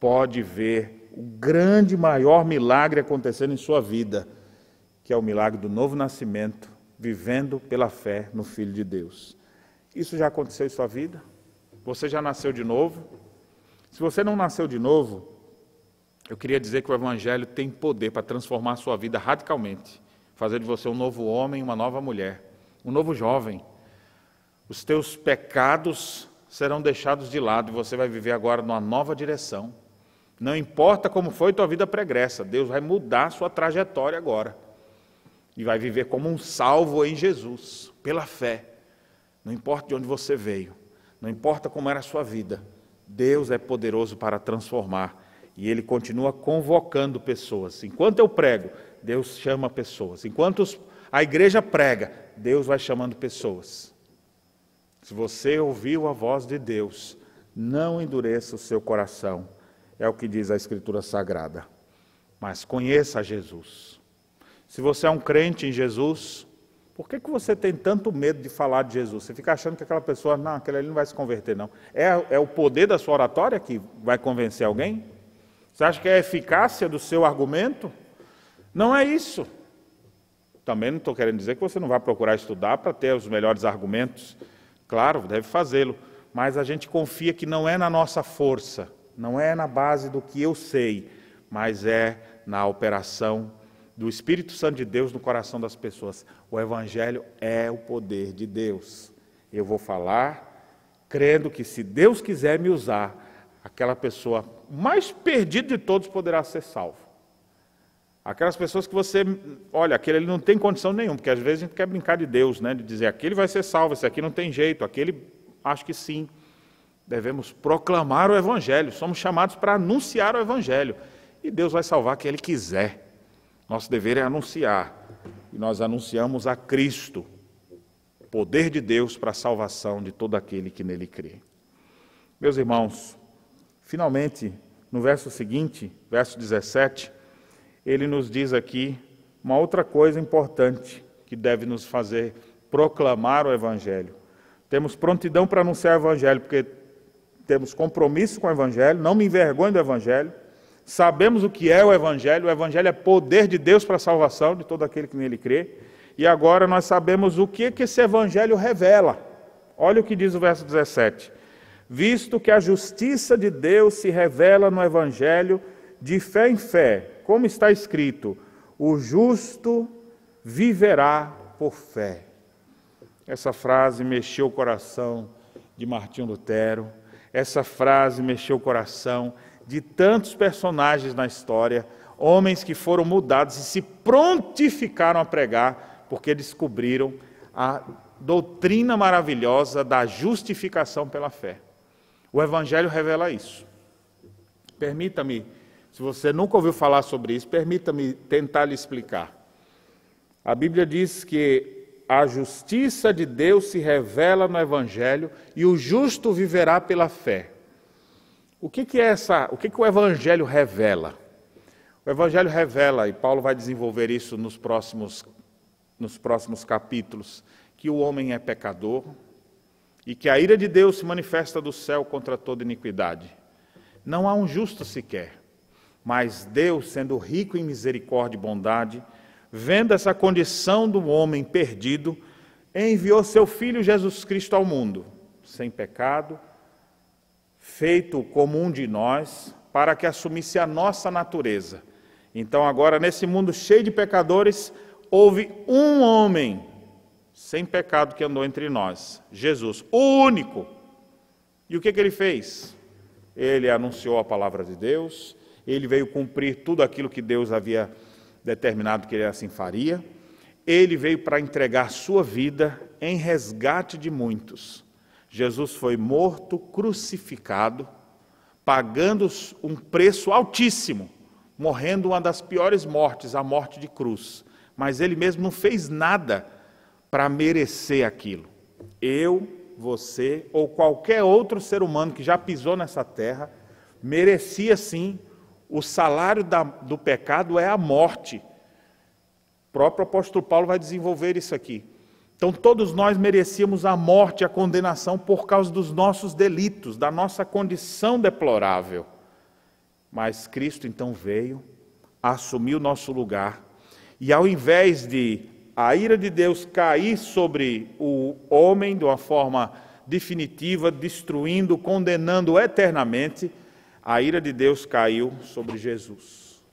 pode ver o grande, maior milagre acontecendo em sua vida, que é o milagre do novo nascimento, vivendo pela fé no Filho de Deus. Isso já aconteceu em sua vida? Você já nasceu de novo? Se você não nasceu de novo, eu queria dizer que o Evangelho tem poder para transformar a sua vida radicalmente, fazer de você um novo homem, uma nova mulher, um novo jovem. Os teus pecados serão deixados de lado e você vai viver agora numa nova direção. Não importa como foi tua vida pregressa, Deus vai mudar a sua trajetória agora. E vai viver como um salvo em Jesus, pela fé. Não importa de onde você veio, não importa como era a sua vida, Deus é poderoso para transformar. E Ele continua convocando pessoas. Enquanto eu prego, Deus chama pessoas. Enquanto a igreja prega, Deus vai chamando pessoas. Se você ouviu a voz de Deus, não endureça o seu coração. É o que diz a Escritura Sagrada. Mas conheça Jesus. Se você é um crente em Jesus, por que você tem tanto medo de falar de Jesus? Você fica achando que aquela pessoa, não, aquele ali não vai se converter, não. É o poder da sua oratória que vai convencer alguém? Você acha que é a eficácia do seu argumento? Não é isso. Também não estou querendo dizer que você não vai procurar estudar para ter os melhores argumentos. Claro, deve fazê-lo. Mas a gente confia que não é na nossa força, não é na base do que eu sei, mas é na operação do Espírito Santo de Deus no coração das pessoas. O Evangelho é o poder de Deus. Eu vou falar, crendo que se Deus quiser me usar, aquela pessoa mais perdida de todos poderá ser salvo. Aquelas pessoas que você, olha, aquele ele não tem condição nenhuma, porque às vezes a gente quer brincar de Deus, né? De dizer, aquele vai ser salvo, esse aqui não tem jeito, aquele, acho que sim. Devemos proclamar o Evangelho, somos chamados para anunciar o Evangelho. E Deus vai salvar quem Ele quiser. Nosso dever é anunciar. E nós anunciamos a Cristo, o poder de Deus para a salvação de todo aquele que nele crê. Meus irmãos, finalmente, no verso seguinte, verso 17, ele nos diz aqui uma outra coisa importante que deve nos fazer proclamar o Evangelho. Temos prontidão para anunciar o Evangelho, porque temos compromisso com o Evangelho, não me envergonho do Evangelho, sabemos o que é o Evangelho é poder de Deus para a salvação de todo aquele que nele crê, e agora nós sabemos o que esse Evangelho revela. Olha o que diz o verso 17. Visto que a justiça de Deus se revela no Evangelho de fé em fé, como está escrito, o justo viverá por fé. Essa frase mexeu o coração de Martinho Lutero, essa frase mexeu o coração de tantos personagens na história, homens que foram mudados e se prontificaram a pregar, porque descobriram a doutrina maravilhosa da justificação pela fé. O Evangelho revela isso. Permita-me, se você nunca ouviu falar sobre isso, permita-me tentar lhe explicar. A Bíblia diz que a justiça de Deus se revela no Evangelho e o justo viverá pela fé. O que o Evangelho revela? O Evangelho revela, e Paulo vai desenvolver isso nos próximos capítulos, que o homem é pecador e que a ira de Deus se manifesta do céu contra toda iniquidade. Não há um justo sequer, mas Deus, sendo rico em misericórdia e bondade, vendo essa condição do homem perdido, enviou seu Filho Jesus Cristo ao mundo, sem pecado, feito como um de nós, para que assumisse a nossa natureza. Então agora, nesse mundo cheio de pecadores, houve um homem sem pecado que andou entre nós, Jesus, o único. E o que ele fez? Ele anunciou a palavra de Deus, ele veio cumprir tudo aquilo que Deus havia determinado que ele assim faria, ele veio para entregar sua vida em resgate de muitos. Jesus foi morto, crucificado, pagando um preço altíssimo, morrendo uma das piores mortes, a morte de cruz, mas ele mesmo não fez nada para merecer aquilo. Eu, você ou qualquer outro ser humano que já pisou nessa terra, merecia sim, o salário do pecado é a morte. O próprio apóstolo Paulo vai desenvolver isso aqui. Então todos nós merecíamos a morte, a condenação por causa dos nossos delitos, da nossa condição deplorável. Mas Cristo então veio, assumiu o nosso lugar, e ao invés de a ira de Deus cair sobre o homem de uma forma definitiva, destruindo, condenando eternamente, a ira de Deus caiu sobre Jesus.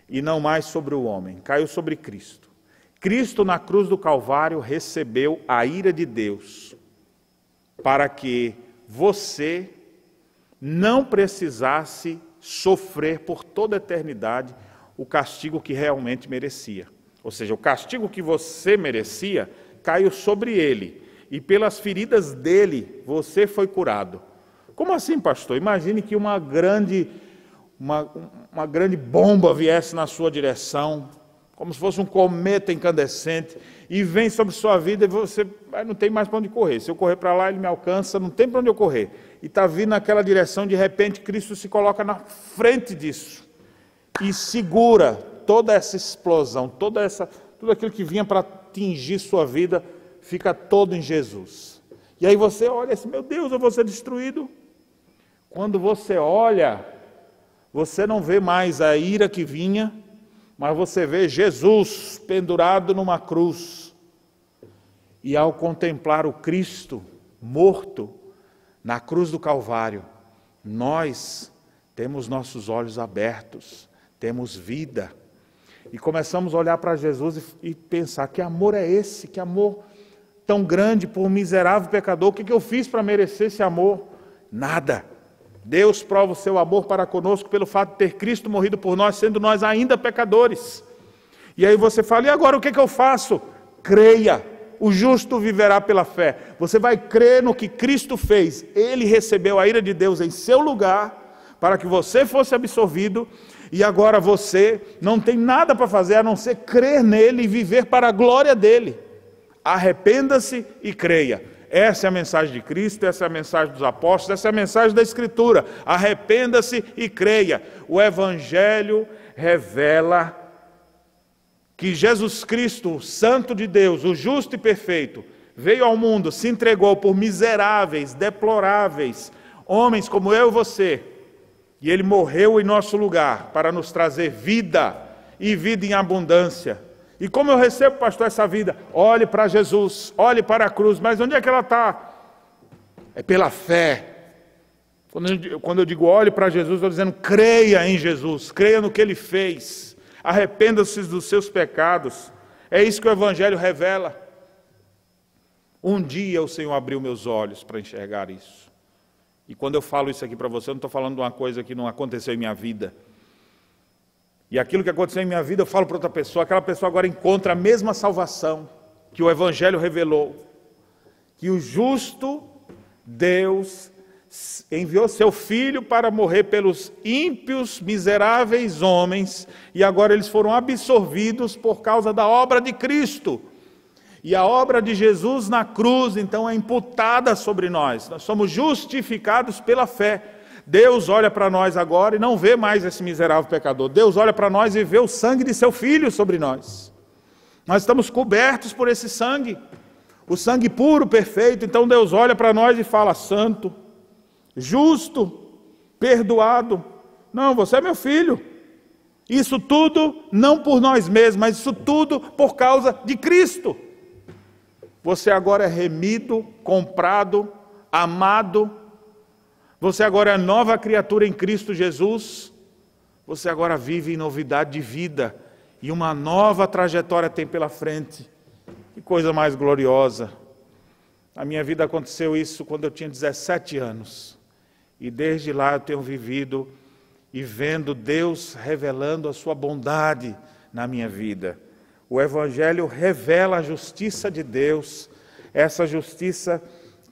E não mais sobre o homem, caiu sobre Cristo. Cristo na cruz do Calvário recebeu a ira de Deus para que você não precisasse sofrer por toda a eternidade o castigo que realmente merecia. Ou seja, o castigo que você merecia caiu sobre ele, e pelas feridas dele você foi curado. Como assim, pastor? Imagine que uma grande bomba viesse na sua direção, como se fosse um cometa incandescente, e vem sobre sua vida e você não tem mais para onde correr. Se eu correr para lá, ele me alcança, não tem para onde eu correr. E está vindo naquela direção, de repente, Cristo se coloca na frente disso e segura toda essa explosão, tudo aquilo que vinha para atingir sua vida, fica todo em Jesus. E aí você olha assim, meu Deus, eu vou ser destruído. Quando você olha, você não vê mais a ira que vinha, mas você vê Jesus pendurado numa cruz. E ao contemplar o Cristo morto na cruz do Calvário, nós temos nossos olhos abertos, temos vida. E começamos a olhar para Jesus e pensar, que amor é esse? Que amor tão grande por um miserável pecador? O que eu fiz para merecer esse amor? Nada. Deus prova o seu amor para conosco pelo fato de ter Cristo morrido por nós, sendo nós ainda pecadores. E aí você fala, e agora o que eu faço? Creia, o justo viverá pela fé. Você vai crer no que Cristo fez. Ele recebeu a ira de Deus em seu lugar, para que você fosse absolvido, e agora você não tem nada para fazer, a não ser crer nele e viver para a glória dele. Arrependa-se e creia. Essa é a mensagem de Cristo, essa é a mensagem dos apóstolos, essa é a mensagem da Escritura. Arrependa-se e creia. O Evangelho revela que Jesus Cristo, o Santo de Deus, o justo e perfeito, veio ao mundo, se entregou por miseráveis, deploráveis, homens como eu e você, e Ele morreu em nosso lugar para nos trazer vida e vida em abundância. E como eu recebo, pastor, essa vida? Olhe para Jesus, olhe para a cruz. Mas onde é que ela está? É pela fé. Quando eu digo olhe para Jesus, estou dizendo creia em Jesus, creia no que Ele fez. Arrependa-se dos seus pecados. É isso que o Evangelho revela. Um dia o Senhor abriu meus olhos para enxergar isso. E quando eu falo isso aqui para você, eu não estou falando de uma coisa que não aconteceu em minha vida. E aquilo que aconteceu em minha vida, eu falo para outra pessoa, aquela pessoa agora encontra a mesma salvação que o Evangelho revelou. Que o justo Deus enviou seu Filho para morrer pelos ímpios, miseráveis homens, e agora eles foram absorvidos por causa da obra de Cristo. E a obra de Jesus na cruz, então, é imputada sobre nós. Nós somos justificados pela fé. Deus olha para nós agora e não vê mais esse miserável pecador. Deus olha para nós e vê o sangue de seu Filho sobre nós. Nós estamos cobertos por esse sangue, o sangue puro, perfeito. Então Deus olha para nós e fala, santo, justo, perdoado. Não, você é meu filho. Isso tudo não por nós mesmos, mas isso tudo por causa de Cristo. Você agora é remido, comprado, amado. Você agora é nova criatura em Cristo Jesus. Você agora vive em novidade de vida. E uma nova trajetória tem pela frente. Que coisa mais gloriosa. Na minha vida aconteceu isso quando eu tinha 17 anos. E desde lá eu tenho vivido e vendo Deus revelando a sua bondade na minha vida. O Evangelho revela a justiça de Deus. Essa justiça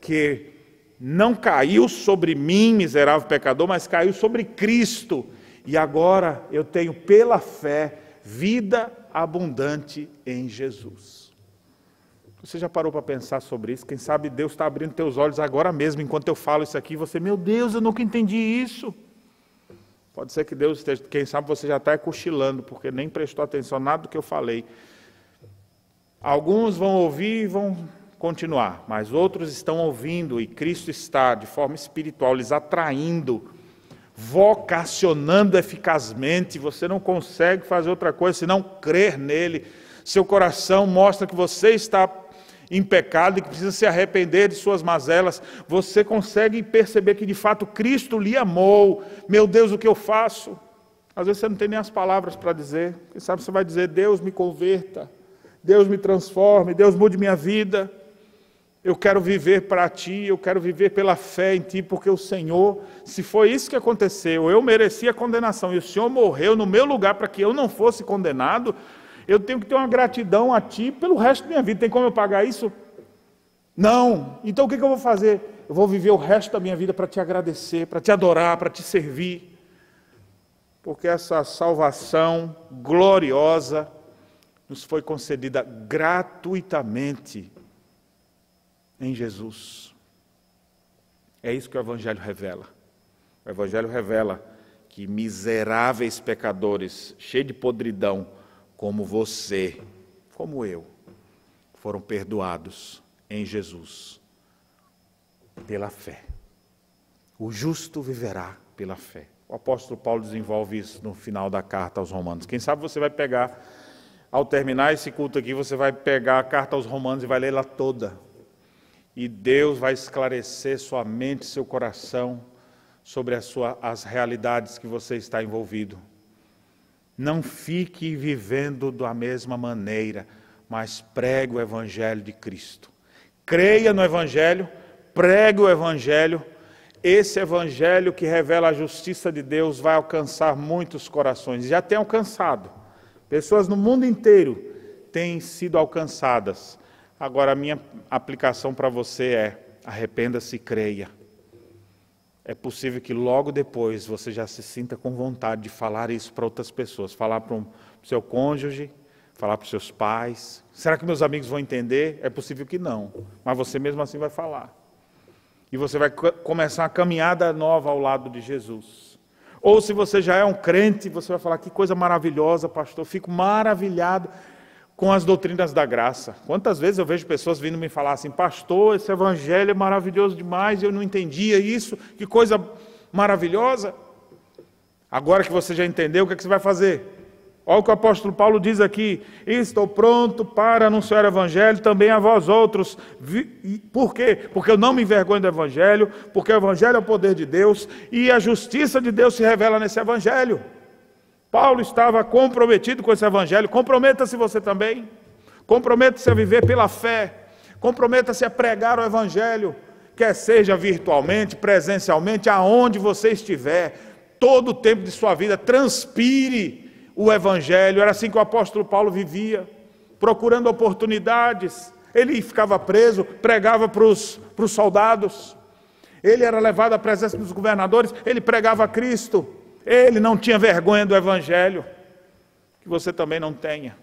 que não caiu sobre mim, miserável pecador, mas caiu sobre Cristo. E agora eu tenho pela fé vida, abundante em Jesus. Você já parou para pensar sobre isso? Quem sabe Deus está abrindo teus olhos agora mesmo, enquanto eu falo isso aqui, você, meu Deus, eu nunca entendi isso. Pode ser que Deus esteja, quem sabe você já está cochilando, porque nem prestou atenção nada do que eu falei. Alguns vão ouvir e vão continuar, mas outros estão ouvindo, e Cristo está, de forma espiritual, lhes atraindo, vocacionando eficazmente. Você não consegue fazer outra coisa senão crer nele. Seu coração mostra que você está em pecado e que precisa se arrepender de suas mazelas. Você consegue perceber que de fato Cristo lhe amou. Meu Deus, o que eu faço? Às vezes você não tem nem as palavras para dizer. Quem sabe você vai dizer: Deus me converta, Deus me transforme, Deus mude minha vida. Eu quero viver para Ti, eu quero viver pela fé em Ti, porque o Senhor, se foi isso que aconteceu, eu merecia condenação e o Senhor morreu no meu lugar para que eu não fosse condenado, eu tenho que ter uma gratidão a Ti pelo resto da minha vida. Tem como eu pagar isso? Não. Então o que eu vou fazer? Eu vou viver o resto da minha vida para Te agradecer, para Te adorar, para Te servir. Porque essa salvação gloriosa nos foi concedida gratuitamente em Jesus. É isso que o Evangelho revela. O Evangelho revela que miseráveis pecadores, cheios de podridão, como você, como eu, foram perdoados em Jesus, pela fé. O justo viverá pela fé. O apóstolo Paulo desenvolve isso no final da carta aos Romanos. Quem sabe você vai pegar, ao terminar esse culto aqui, você vai pegar a carta aos Romanos e vai ler ela toda. E Deus vai esclarecer sua mente, seu coração, sobre as realidades que você está envolvido. Não fique vivendo da mesma maneira, mas pregue o Evangelho de Cristo. Creia no Evangelho, pregue o Evangelho. Esse Evangelho que revela a justiça de Deus vai alcançar muitos corações. Já tem alcançado. Pessoas no mundo inteiro têm sido alcançadas. Agora, a minha aplicação para você é: arrependa-se e creia. É possível que logo depois você já se sinta com vontade de falar isso para outras pessoas. Falar para o seu cônjuge, falar para os seus pais. Será que meus amigos vão entender? É possível que não, mas você mesmo assim vai falar. E você vai começar uma caminhada nova ao lado de Jesus. Ou se você já é um crente, você vai falar: que coisa maravilhosa, pastor, fico maravilhado com as doutrinas da graça. Quantas vezes eu vejo pessoas vindo me falar assim: pastor, esse evangelho é maravilhoso demais, eu não entendia isso, que coisa maravilhosa. Agora que você já entendeu, o que você vai fazer? Olha o que o apóstolo Paulo diz aqui: estou pronto para anunciar o evangelho também a vós outros. Por quê? Porque eu não me envergonho do evangelho, porque o evangelho é o poder de Deus e a justiça de Deus se revela nesse evangelho. Paulo estava comprometido com esse evangelho. Comprometa-se você também. Comprometa-se a viver pela fé. Comprometa-se a pregar o evangelho, quer seja virtualmente, presencialmente, aonde você estiver. Todo o tempo de sua vida, transpire o evangelho. Era assim que o apóstolo Paulo vivia, procurando oportunidades. Ele ficava preso, pregava para os soldados. Ele era levado à presença dos governadores, ele pregava a Cristo. Ele não tinha vergonha do evangelho. Que você também não tenha.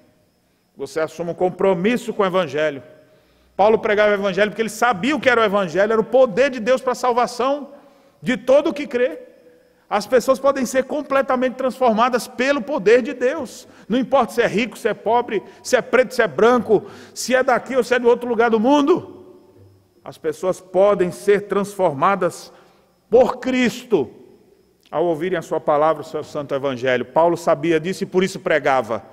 Você assuma um compromisso com o evangelho. Paulo pregava o evangelho porque ele sabia o que era o evangelho, era o poder de Deus para a salvação de todo o que crê. As pessoas podem ser completamente transformadas pelo poder de Deus. Não importa se é rico, se é pobre, se é preto, se é branco, se é daqui ou se é de outro lugar do mundo. As pessoas podem ser transformadas por Cristo ao ouvirem a sua palavra, o seu santo evangelho. Paulo sabia disso e por isso pregava.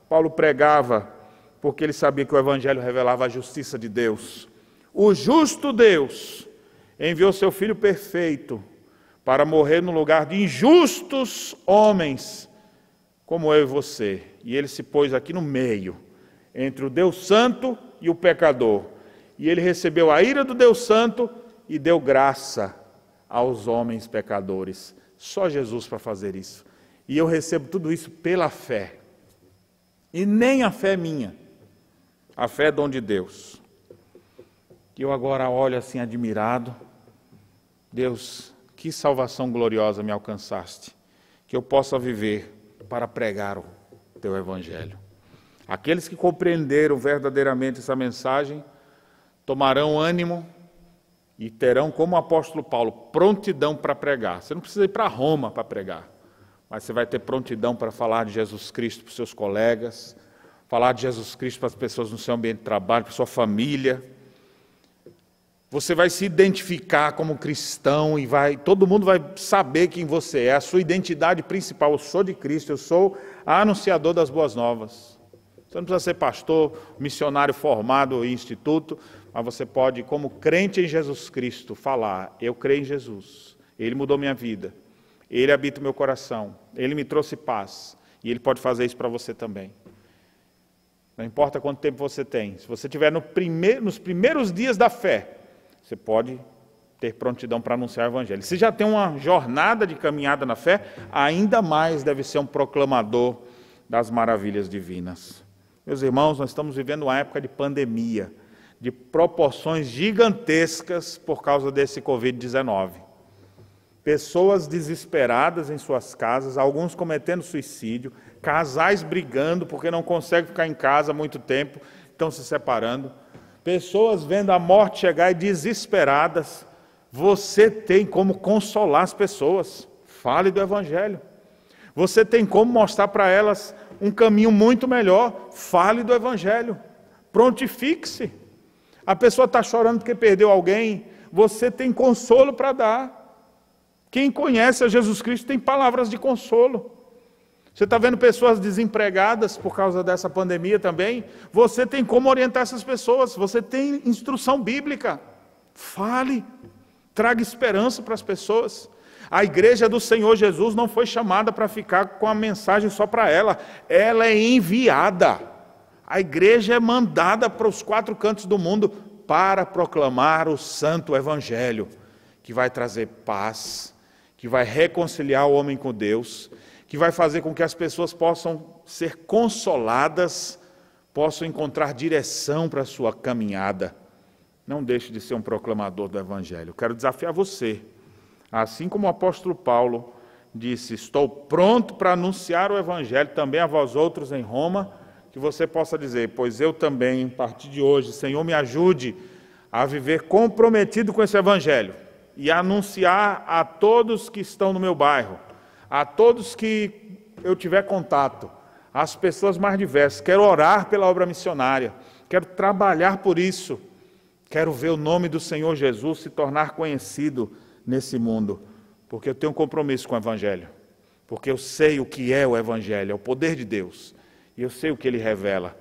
Paulo pregava porque ele sabia que o evangelho revelava a justiça de Deus. O justo Deus enviou seu Filho perfeito para morrer no lugar de injustos homens, como eu e você. E ele se pôs aqui no meio, entre o Deus Santo e o pecador. E ele recebeu a ira do Deus Santo e deu graça aos homens pecadores. Só Jesus para fazer isso. E eu recebo tudo isso pela fé. E nem a fé é minha. A fé é dom de Deus. E eu agora olho assim admirado. Deus, que salvação gloriosa me alcançaste. Que eu possa viver para pregar o teu evangelho. Aqueles que compreenderam verdadeiramente essa mensagem tomarão ânimo e terão, como o apóstolo Paulo, prontidão para pregar. Você não precisa ir para Roma para pregar, mas você vai ter prontidão para falar de Jesus Cristo para os seus colegas, falar de Jesus Cristo para as pessoas no seu ambiente de trabalho, para a sua família. Você vai se identificar como cristão e todo mundo vai saber quem você é, a sua identidade principal. Eu sou de Cristo, eu sou anunciador das boas novas. Você não precisa ser pastor, missionário formado em instituto, mas você pode, como crente em Jesus Cristo, falar: eu creio em Jesus, Ele mudou minha vida, Ele habita o meu coração, Ele me trouxe paz, e Ele pode fazer isso para você também. Não importa quanto tempo você tem, se você estiver nos primeiros dias da fé, você pode ter prontidão para anunciar o Evangelho. Se já tem uma jornada de caminhada na fé, ainda mais deve ser um proclamador das maravilhas divinas. Meus irmãos, nós estamos vivendo uma época de pandemia, de proporções gigantescas por causa desse Covid-19. Pessoas desesperadas em suas casas, alguns cometendo suicídio, casais brigando porque não conseguem ficar em casa há muito tempo, estão se separando. Pessoas vendo a morte chegar e desesperadas. Você tem como consolar as pessoas. Fale do Evangelho. Você tem como mostrar para elas um caminho muito melhor. Fale do Evangelho. Prontifique-se. A pessoa está chorando porque perdeu alguém. Você tem consolo para dar. Quem conhece a Jesus Cristo tem palavras de consolo. Você está vendo pessoas desempregadas por causa dessa pandemia também? Você tem como orientar essas pessoas. Você tem instrução bíblica. Fale. Traga esperança para as pessoas. A igreja do Senhor Jesus não foi chamada para ficar com a mensagem só para ela. Ela é enviada. A igreja é mandada para os 4 cantos do mundo para proclamar o santo evangelho, que vai trazer paz, que vai reconciliar o homem com Deus, que vai fazer com que as pessoas possam ser consoladas, possam encontrar direção para a sua caminhada. Não deixe de ser um proclamador do evangelho. Quero desafiar você. Assim como o apóstolo Paulo disse: estou pronto para anunciar o Evangelho também a vós outros em Roma, que você possa dizer: pois eu também, a partir de hoje, Senhor, me ajude a viver comprometido com esse Evangelho e a anunciar a todos que estão no meu bairro, a todos que eu tiver contato, às pessoas mais diversas. Quero orar pela obra missionária, quero trabalhar por isso, quero ver o nome do Senhor Jesus se tornar conhecido nesse mundo, porque eu tenho um compromisso com o Evangelho, porque eu sei o que é o Evangelho, é o poder de Deus, e eu sei o que ele revela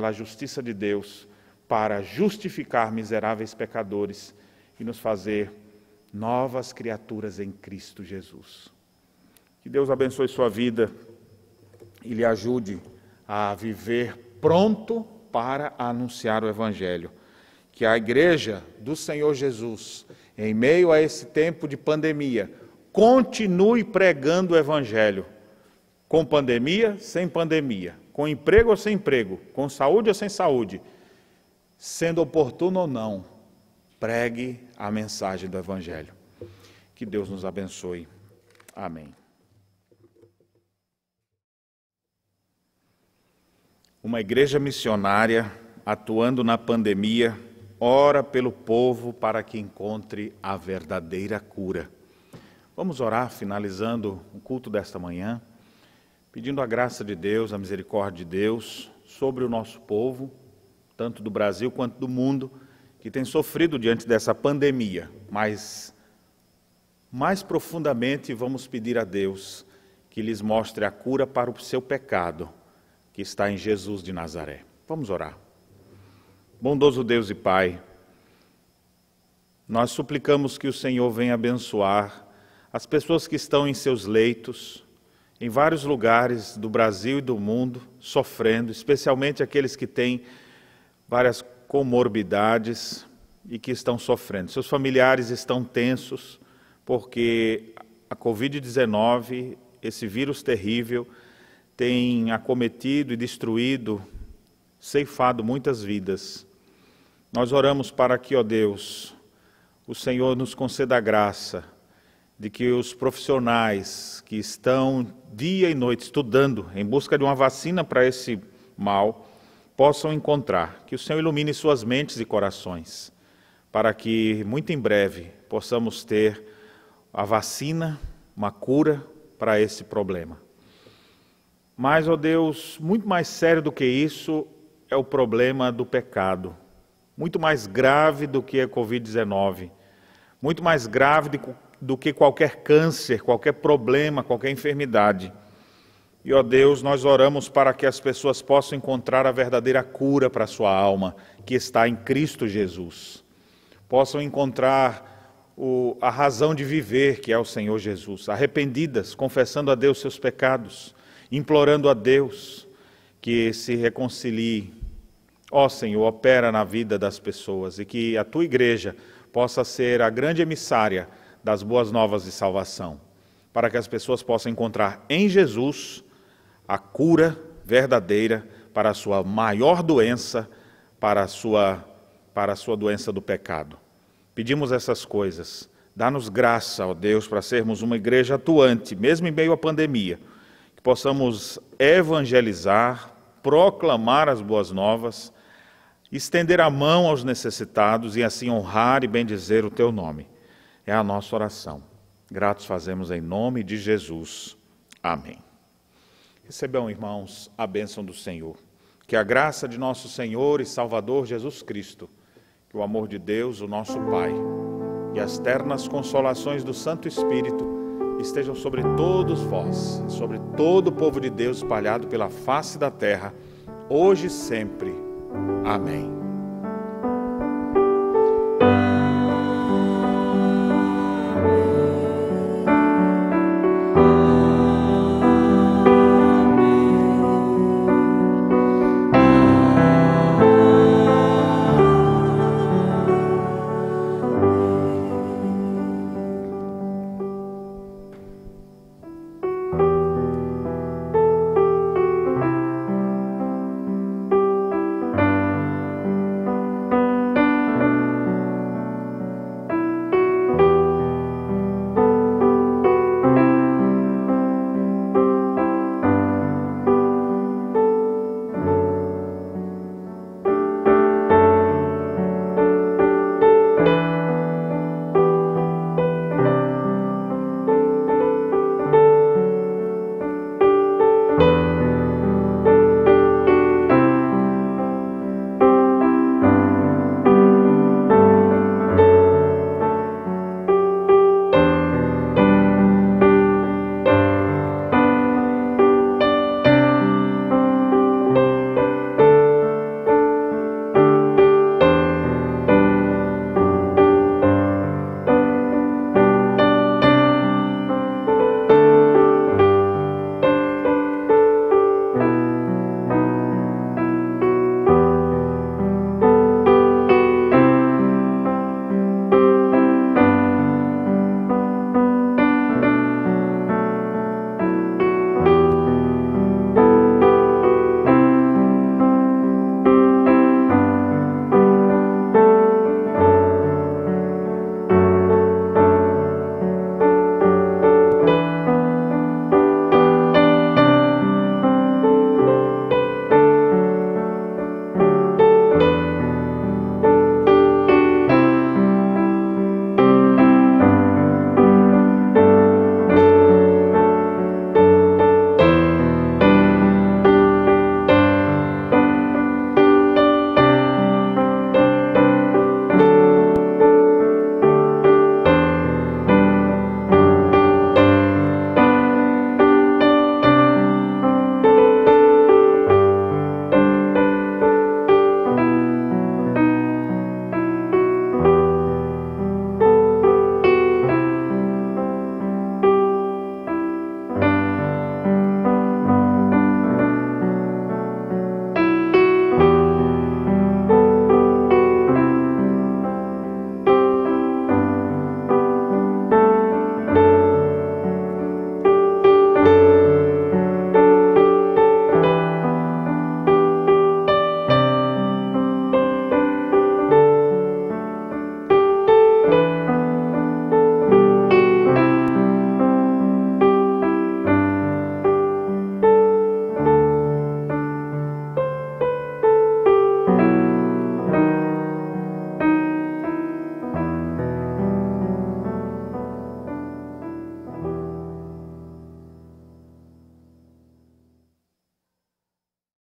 a justiça de Deus para justificar miseráveis pecadores e nos fazer novas criaturas em Cristo Jesus. Que Deus abençoe sua vida e lhe ajude a viver pronto para anunciar o Evangelho. Que a igreja do Senhor Jesus, em meio a esse tempo de pandemia, continue pregando o Evangelho, com pandemia, sem pandemia, com emprego ou sem emprego, com saúde ou sem saúde, sendo oportuno ou não, pregue a mensagem do Evangelho. Que Deus nos abençoe. Amém. Uma igreja missionária atuando na pandemia, ora pelo povo para que encontre a verdadeira cura. Vamos orar, finalizando o culto desta manhã, pedindo a graça de Deus, a misericórdia de Deus sobre o nosso povo, tanto do Brasil quanto do mundo, que tem sofrido diante dessa pandemia. Mas, mais profundamente, vamos pedir a Deus que lhes mostre a cura para o seu pecado, que está em Jesus de Nazaré. Vamos orar. Bondoso Deus e Pai, nós suplicamos que o Senhor venha abençoar as pessoas que estão em seus leitos, em vários lugares do Brasil e do mundo, sofrendo, especialmente aqueles que têm várias comorbidades e que estão sofrendo. Seus familiares estão tensos, porque a Covid-19, esse vírus terrível, tem acometido e destruído, ceifado muitas vidas. Nós oramos para que, ó Deus, o Senhor nos conceda a graça de que os profissionais que estão dia e noite estudando em busca de uma vacina para esse mal, possam encontrar. Que o Senhor ilumine suas mentes e corações, para que muito em breve possamos ter a vacina, uma cura para esse problema. Mas, ó Deus, muito mais sério do que isso é o problema do pecado, muito mais grave do que a Covid-19, muito mais grave do que qualquer câncer, qualquer problema, qualquer enfermidade. E, ó Deus, nós oramos para que as pessoas possam encontrar a verdadeira cura para a sua alma, que está em Cristo Jesus. Possam encontrar a razão de viver, que é o Senhor Jesus, arrependidas, confessando a Deus seus pecados, implorando a Deus que se reconcilie. Ó Senhor, opera na vida das pessoas e que a Tua igreja possa ser a grande emissária das boas novas de salvação, para que as pessoas possam encontrar em Jesus a cura verdadeira para a sua maior doença, para a sua doença do pecado. Pedimos essas coisas. Dá-nos graça, ó Deus, para sermos uma igreja atuante, mesmo em meio à pandemia, que possamos evangelizar, proclamar as boas novas, estender a mão aos necessitados e assim honrar e bendizer o Teu nome. É a nossa oração. Gratos fazemos em nome de Jesus. Amém. Recebam, irmãos, a bênção do Senhor. Que a graça de nosso Senhor e Salvador Jesus Cristo, que o amor de Deus, o nosso Pai, e as ternas consolações do Santo Espírito estejam sobre todos vós, sobre todo o povo de Deus espalhado pela face da terra, hoje e sempre. Amém.